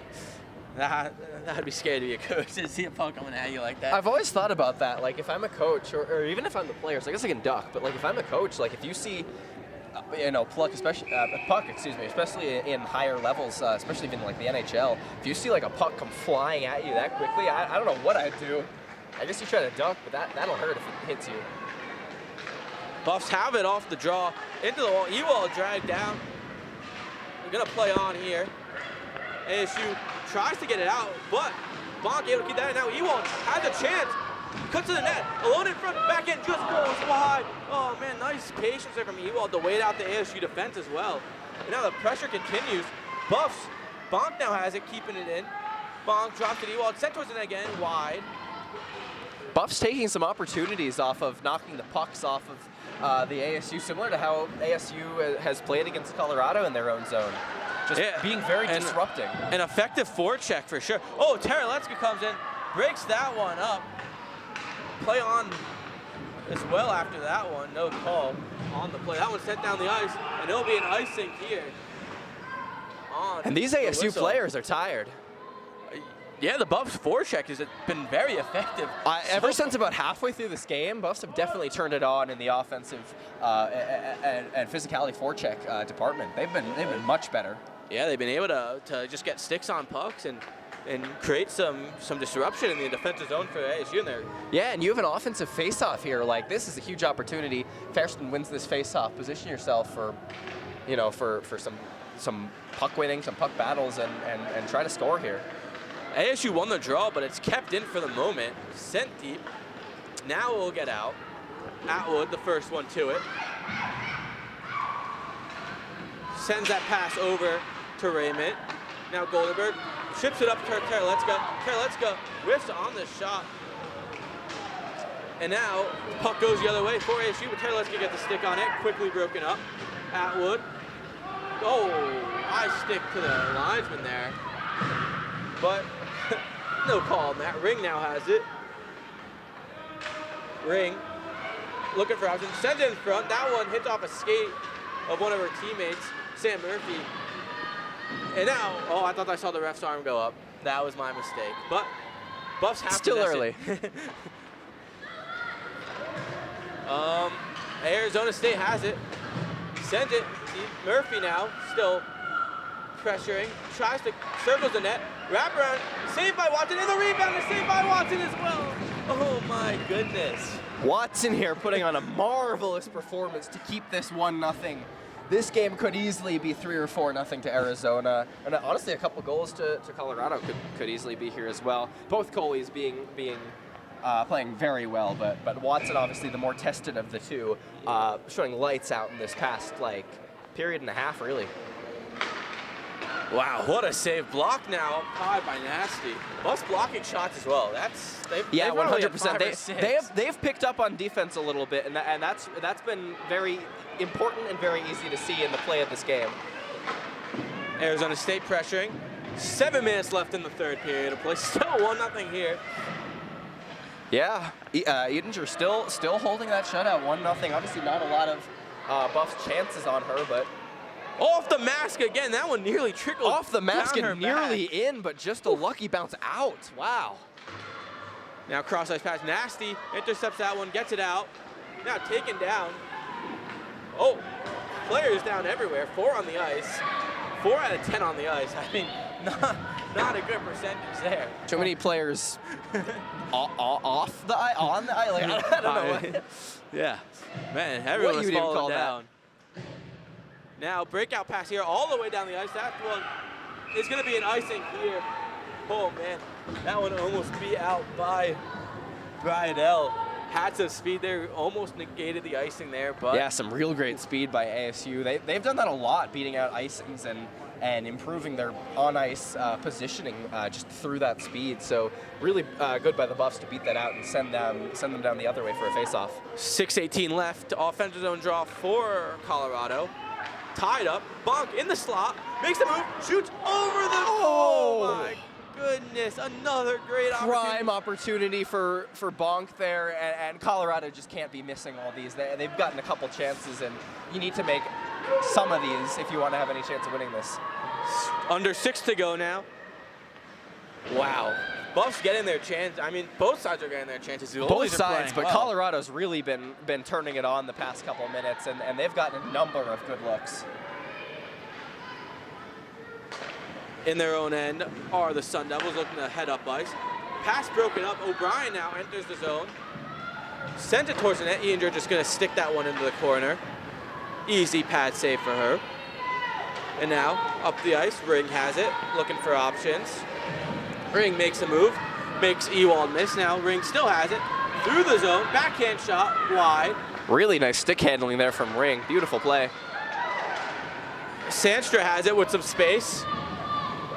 S1: that'd be scary to be a coach to see a puck coming at you like that.
S2: I've always thought about that. Like if I'm a coach, or even if I'm the players, I guess I can duck. But like if I'm a coach, like if you see, puck, especially in higher levels, especially even like the NHL, if you see like a puck come flying at you that quickly, I don't know what I'd do. I guess you try to duck, but that'll hurt if it hits you.
S1: Buffs have it off the draw into the wall. Ewald dragged down. They're gonna play on here. ASU tries to get it out, but Bonk able to keep that in. Now Ewald has a chance. Cuts to the net. Alone in front, back end just goes wide. Oh man, nice patience there from Ewald to wait out the ASU defense as well. And now the pressure continues. Buffs. Bonk now has it, keeping it in. Bonk drops it. Ewald sent towards the net again, wide.
S2: Buffs taking some opportunities off of knocking the pucks off of the ASU, similar to how ASU has played against Colorado in their own zone. Just being very disrupting.
S1: An effective forecheck for sure. Oh, Tereletsky comes in, breaks that one up. Play on as well after that one. No call on the play. That one sent down the ice, and it'll be an icing here.
S2: And these ASU players are tired.
S1: Yeah, the Buffs forecheck has been very effective.
S2: Ever since about halfway through this game, Buffs have definitely turned it on in the offensive and physicality forecheck department. They've been much better.
S1: Yeah, they've been able to just get sticks on pucks and create some disruption in the defensive zone for ASU in there.
S2: Yeah, and you have an offensive face-off here. Like, this is a huge opportunity. Fairston wins this face-off. Position yourself for, for some puck winning, some puck battles, and try to score here.
S1: ASU won the draw, but it's kept in for the moment. Sent deep. Now we'll get out. Atwood, the first one to it. Sends that pass over to Raymond. Now Goldenberg chips it up to Tereletsky. Tereletsky whiffs on the shot. And now puck goes the other way for ASU, but Tereletsky gets the stick on it. Quickly broken up. Atwood. Oh, high stick to the linesman there. But no call on that. Ring now has it. Ring looking for options. Sends it in front. That one hits off a skate of one of her teammates, Sam Murphy. And now, oh, I thought I saw the ref's arm go up. That was my mistake. But Buffs have
S2: still early.
S1: Arizona State has it. Sends it. Murphy now still pressuring. Tries to circle the net. Wrap around. Saved by Watson. And the rebound is saved by Watson as well. Oh my goodness.
S2: Watson here putting on a marvelous performance to keep this 1-0. This game could easily be 3 or 4-0 to Arizona, and honestly, a couple goals to Colorado could easily be here as well. Both goalies playing very well, but Watson obviously the more tested of the two, showing lights out in this past period and a half, really.
S1: Wow, what a save! Block now, high by Nasty. Buffs blocking shots as well. They've
S2: 100%. They've picked up on defense a little bit, and that's been very important and very easy to see in the play of this game.
S1: Arizona State pressuring. 7 minutes left in the third period of play. Still 1-0 here.
S2: Yeah, Edinger still holding that shutout 1-0. Obviously not a lot of Buffs chances on her, but.
S1: Off the mask again. That one nearly trickled
S2: off the mask
S1: down
S2: and nearly in, but just a lucky bounce out. Wow.
S1: Now cross-ice pass. Nasty intercepts that one, gets it out. Now taken down. Oh, players down everywhere. 4 on the ice. 4 out of 10 on the ice. I mean, not a good percentage there.
S2: Too many players off the eye, on the eye. Like, I don't know. What.
S1: Yeah, man, everyone was
S2: you would even
S1: falling
S2: call that.
S1: down. Now breakout pass here, all the way down the ice. That one is going to be an icing here. Oh man, that one almost beat out by Brian L. Had some speed there, almost negated the icing there, but
S2: Yeah, some real great speed by ASU. They've done that a lot, beating out icings and improving their on-ice positioning just through that speed. So really good by the Buffs to beat that out and send them down the other way for a face-off.
S1: 6:18 left. Offensive zone draw for Colorado. Tied up. Bonk in the slot. Makes the move. Shoots over the. Oh my goodness! Another great
S2: Prime opportunity for Bonk there, and Colorado just can't be missing all these. They've gotten a couple chances, and you need to make some of these if you want to have any chance of winning this.
S1: Under 6 to go now. Wow. Buffs getting their chance. I mean, both sides are getting their chances.
S2: Both sides, but
S1: well.
S2: Colorado's really been turning it on the past couple of minutes, and they've gotten a number of good looks.
S1: In their own end are the Sun Devils looking to head up ice. Pass broken up. O'Brien now enters the zone. Sent it towards the net. Eanger just going to stick that one into the corner. Easy pad save for her. And now up the ice. Ring has it. Looking for options. Ring makes a move. Makes Ewald miss. Now Ring still has it. Through the zone. Backhand shot. Wide.
S2: Really nice stick handling there from Ring. Beautiful play.
S1: Sandstra has it with some space.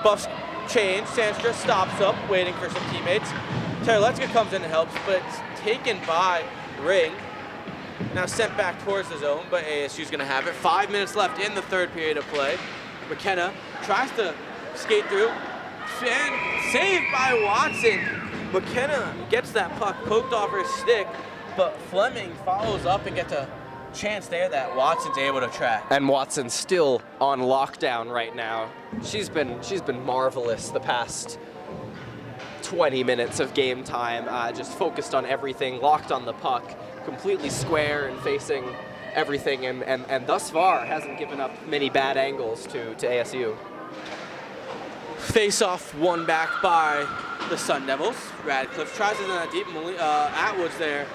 S1: Buffs change. Sandstra stops up, waiting for some teammates. Terlecka comes in and helps, but it's taken by Ring. Now sent back towards the zone, but ASU's going to have it. 5 minutes left in the third period of play. McKenna tries to skate through. And saved by Watson. McKenna gets that puck poked off her stick, but Fleming follows up and gets a chance there that Watson's able to track.
S2: And Watson's still on lockdown right now. She's been marvelous the past 20 minutes of game time, just focused on everything, locked on the puck, completely square and facing everything, and thus far hasn't given up many bad angles to ASU.
S1: Face-off won back by the Sun Devils. Radcliffe tries it in that deep. Atwood's there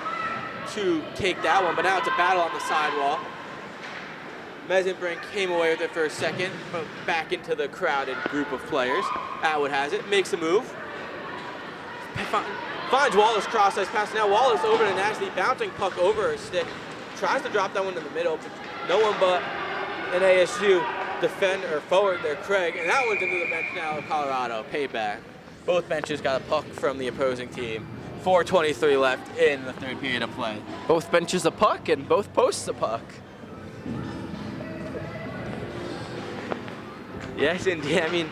S1: to take that one, but now it's a battle on the sidewall. Mesenbrink came away with it for a second, but back into the crowded group of players. Atwood has it, makes a move. Finds Wallace cross-ice pass. Now Wallace over to Nasty, bouncing puck over her stick. Tries to drop that one in the middle, but no one but an ASU defender, forward there, Craig, and that one's into the bench now, Colorado. Payback. Both benches got a puck from the opposing team. 4:23 left in the third period of play.
S2: Both benches a puck and both posts a puck.
S1: Yes, indeed. I mean,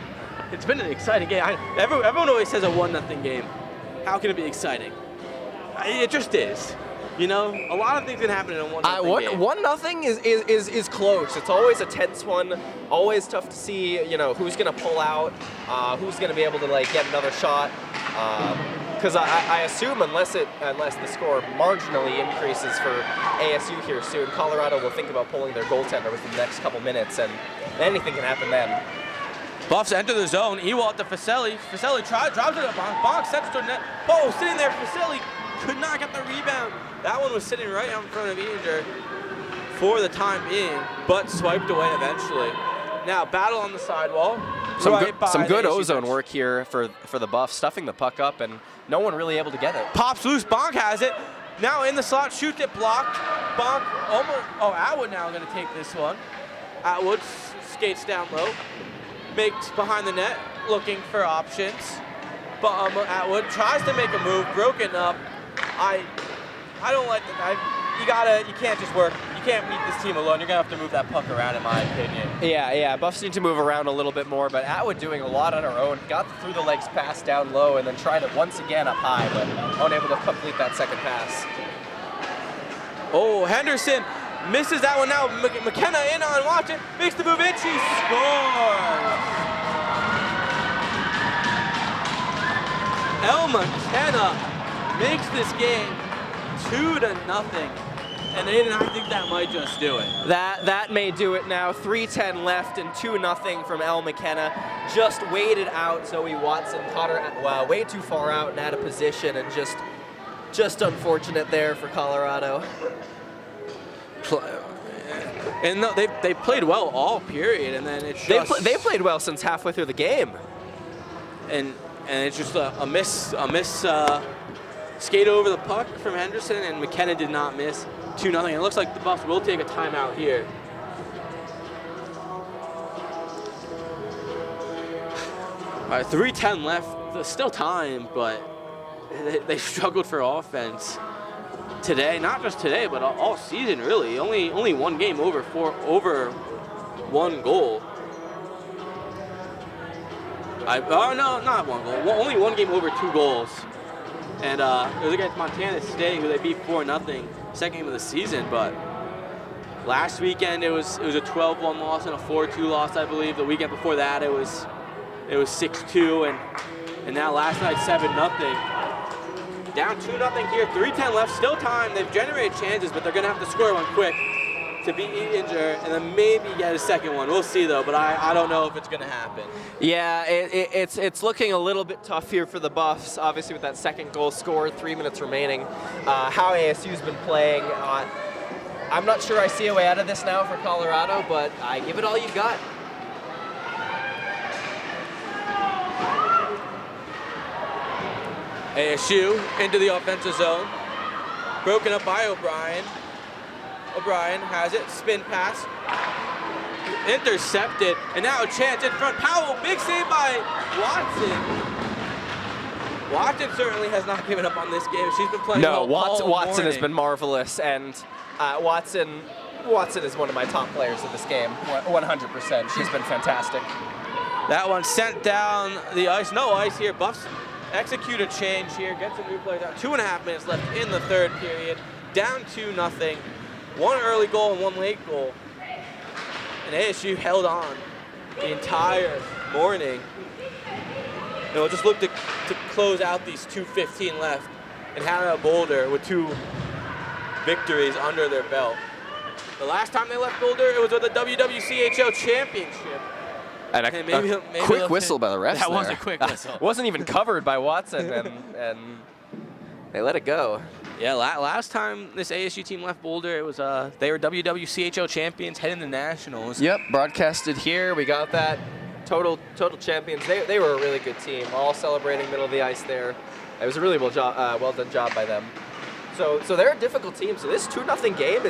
S1: it's been an exciting game. Everyone always says a 1-0 game. How can it be exciting? It just is. You know, a lot of things can happen in a 1-0 game.
S2: 1-0 is close. It's always a tense one. Always tough to see, you know, who's gonna pull out, who's gonna be able to like get another shot. Because I assume unless the score marginally increases for ASU here soon, Colorado will think about pulling their goaltender within the next couple minutes, and anything can happen then.
S1: Buffs enter the zone. Ewald to Facelli. Facelli drops it up. Bonk sets to net. Oh, sitting there. Facelli could not get the rebound. That one was sitting right out in front of Eanger for the time being, but swiped away eventually. Now battle on the sidewall.
S2: Some good ozone work here for the Buffs, stuffing the puck up, and no one really able to get it.
S1: Pops loose. Bonk has it. Now in the slot, shoots it, blocked. Bonk almost. Oh, Atwood now going to take this one. Atwood skates down low, makes behind the net, looking for options. But Atwood tries to make a move, broken up. I don't like that. You can't just work. You can't beat this team alone. You're gonna have to move that puck around, in my opinion.
S2: Yeah. Buffs need to move around a little bit more, but Atwood doing a lot on her own. Got through the legs pass down low, and then tried it once again up high, but unable to complete that second pass.
S1: Oh, Henderson misses that one now. McKenna in on watch it, makes the move in, she scores! Elle McKenna makes this game 2-0. And Aiden, I think that might just do it.
S2: That may do it now. 3:10 left and 2-0 from El McKenna. Just waited out Zoe Watson, caught her way too far out and out of position, and just unfortunate there for Colorado.
S1: And no, they played well all period, and then it's just
S2: They played well since halfway through the game.
S1: And it's just a miss skate over the puck from Henderson, and McKenna did not miss. 2-0. It looks like the Buffs will take a timeout here. All right, 3:10 left. There's still time, but they struggled for offense today. Not just today, but all season really. Only one game over one goal. Oh no, not one goal. Only one game over 2 goals. And it was against Montana State, who they beat 4-0, second game of the season. But last weekend it was a 12-1 loss and a 4-2 loss, I believe. The weekend before that it was 6-2, and now last night 7-0. Down 2-0 here. 3:10 left. Still time. They've generated chances, but they're gonna have to score one quick to beat Ettinger, and then maybe get a second one. We'll see though, but I don't know if it's gonna happen.
S2: Yeah, it's looking a little bit tough here for the Buffs, obviously with that second goal scored, 3 minutes remaining. How ASU's been playing, I'm not sure I see a way out of this now for Colorado, but I give it all you got.
S1: ASU into the offensive zone, broken up by O'Brien. O'Brien has it, spin pass, intercepted, and now a chance in front. Powell, big save by Watson. Watson certainly has not given up on this game. She's been playing well all
S2: Watson has
S1: morning.
S2: been marvelous, and Watson is one of my top players in this game, 100%. She's been fantastic.
S1: That one sent down the ice. No ice here. Buffs execute a change here, get some new players out. 2.5 minutes left in the third period. Down 2-0. One early goal and one late goal. And ASU held on the entire morning. And we'll just look to close out these 2:15 left. And Hannah Boulder with 2 victories under their belt. The last time they left Boulder, it was with the WWCHL Championship.
S2: And
S1: maybe
S2: quick whistle by the refs.
S1: That was
S2: there.
S1: a quick whistle.
S2: Wasn't even covered by Watson, and they let it go.
S1: Yeah, last time this ASU team left Boulder, it was they were WWCHL champions heading to nationals.
S2: Yep, broadcasted here. We got that. Total champions. They were a really good team. All celebrating middle of the ice there. It was a really well done job by them. So they're a difficult team. So this 2-0 game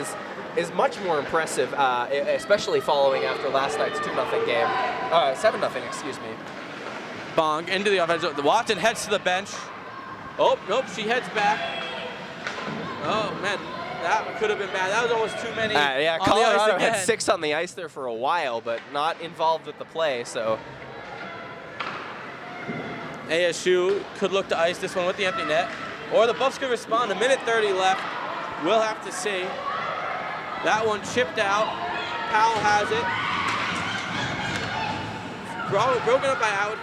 S2: is much more impressive, especially following after last night's 2-0 game. 7-0, excuse me.
S1: Bong into the offense. The Watson heads to the bench. Oh, nope, she heads back. Oh, man, that could have been bad. That was almost too many.
S2: Yeah,
S1: on the
S2: Colorado
S1: ice
S2: had
S1: again.
S2: 6 on the ice there for a while, but not involved with the play, so.
S1: ASU could look to ice this one with the empty net. Or the Buffs could respond. 1:30 left. We'll have to see. That one chipped out. Powell has it. Broken up by Howard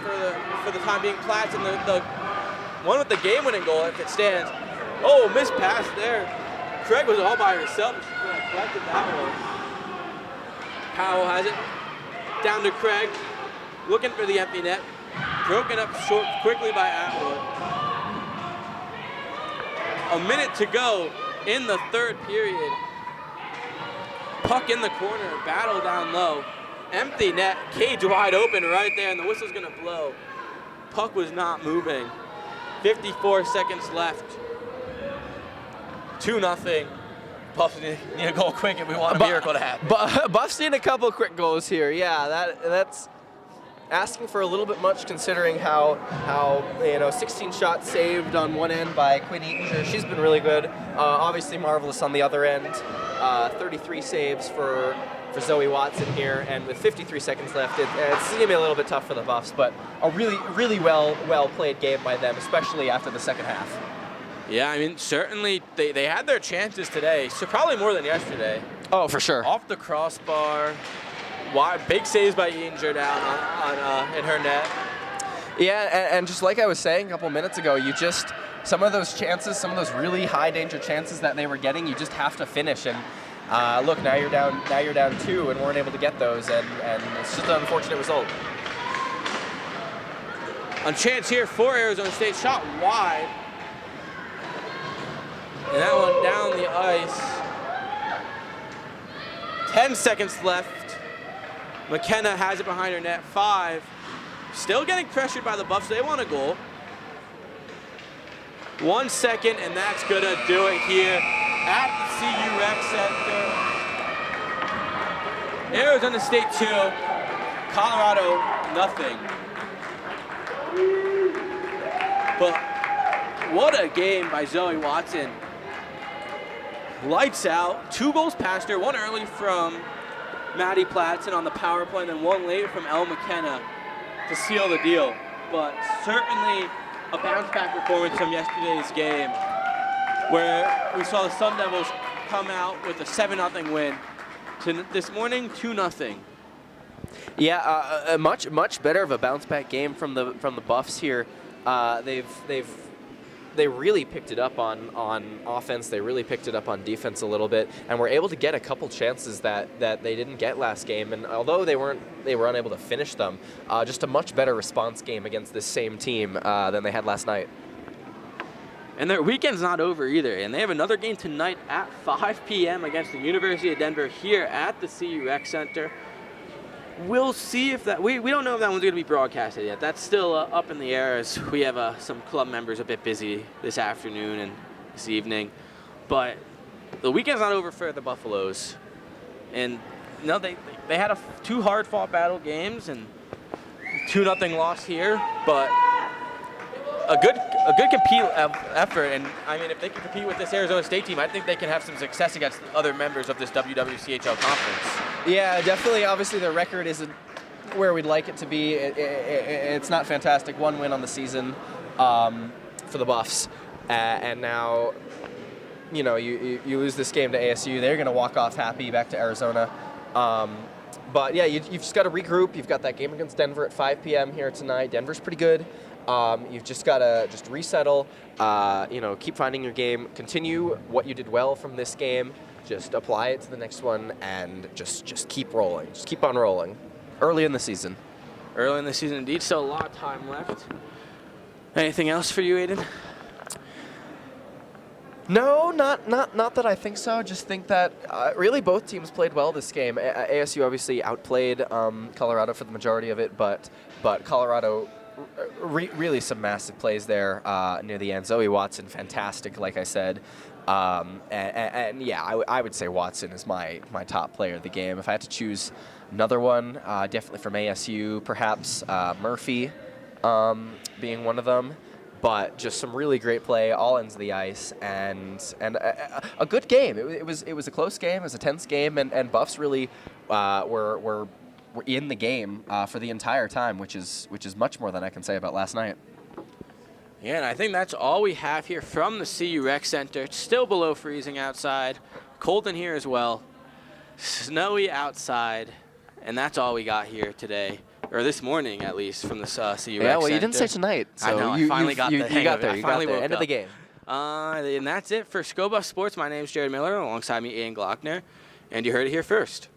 S1: for the time being. Platts and the one with the game-winning goal if it stands. Oh, missed pass there. Craig was all by herself. She collected that one. Powell has it. Down to Craig. Looking for the empty net. Broken up short quickly by Atwood. A minute to go in the third period. Puck in the corner, battle down low. Empty net, cage wide open right there, and the whistle's gonna blow. Puck was not moving. 54 seconds left. 2-0. Buffs need a goal quick if we want a miracle to happen.
S2: Buffs need a couple quick goals here. Yeah, that's asking for a little bit much considering how 16 shots saved on one end by Quinn Ettinger. She's been really good. Obviously marvelous on the other end. 33 saves for Zoe Watson here, and with 53 seconds left, it's gonna be a little bit tough for the Buffs, but a really well played game by them, especially after the second half.
S1: Yeah, I mean, certainly they had their chances today, so probably more than yesterday.
S2: Oh, for sure.
S1: Off the crossbar, big saves by Ettinger down on in her net.
S2: Yeah, and just like I was saying a couple minutes ago, you just some of those chances, some of those really high danger chances that they were getting, you just have to finish. And look, now you're down 2 and weren't able to get those, and it's just an unfortunate result.
S1: A chance here for Arizona State, shot wide. And that one down the ice. 10 seconds left. McKenna has it behind her net. 5. Still getting pressured by the Buffs. They want a goal. 1 second, and that's gonna do it here at the CU Rec Center. Arizona State 2, Colorado nothing. But what a game by Zoe Watson. Lights out, 2 goals past her, 1 early from Maddie Platson on the power play, and then 1 later from Elle McKenna to seal the deal. But certainly a bounce back performance from yesterday's game, where we saw the Sun Devils come out with a 7-0 win. To this morning, 2-0.
S2: Yeah, a much better of a bounce back game from the Buffs here. They really picked it up on offense. They really picked it up on defense a little bit, and were able to get a couple chances that they didn't get last game. And although they were unable to finish them, just a much better response game against this same team than they had last night.
S1: And their weekend's not over either, and they have another game tonight at 5 p.m. against the University of Denver here at the CU Rec Center. We'll see if that, we don't know if that one's going to be broadcasted yet. That's still up in the air, as we have some club members a bit busy this afternoon and this evening. But the weekend's not over for the Buffaloes. And no, they had 2 hard-fought battle games and 2-0 loss here, but a good compete effort. And I mean, if they can compete with this Arizona State team, I think they can have some success against other members of this WWCHL conference.
S2: Yeah, definitely. Obviously, the record isn't where we'd like it to be. It's not fantastic. 1 win on the season for the Buffs, and now, you know, you lose this game to ASU. They're going to walk off happy back to Arizona. But yeah, you've just got to regroup. You've got that game against Denver at 5 p.m. here tonight. Denver's pretty good. You've just got to resettle, keep finding your game, continue what you did well from this game, just apply it to the next one, and just keep rolling. Just keep on rolling. Early in the season.
S1: Early in the season, indeed. Still a lot of time left. Anything else for you, Aiden?
S2: No, not that I think so. Just think that really both teams played well this game. ASU obviously outplayed Colorado for the majority of it, but Colorado really some massive plays there near the end. Zoe Watson, fantastic, like I said. And yeah, I would say Watson is my top player of the game. If I had to choose another one, definitely from ASU, perhaps Murphy being one of them. But just some really great play, all ends of the ice, and a good game. It was a close game. It was a tense game, and Buffs really were in the game for the entire time, which is much more than I can say about last night.
S1: Yeah, and I think that's all we have here from the CU Rec Center. It's still below freezing outside, cold in here as well, snowy outside, and that's all we got here today. Or this morning, at least, from the CU Rec Center.
S2: Yeah, well, you didn't say tonight. So
S1: I know, I finally got the hang of it.
S2: You got there. End of the game.
S1: And that's it for ScoBuff Sports. My name is Jared Miller. Alongside me, Ian Glockner. And you heard it here first.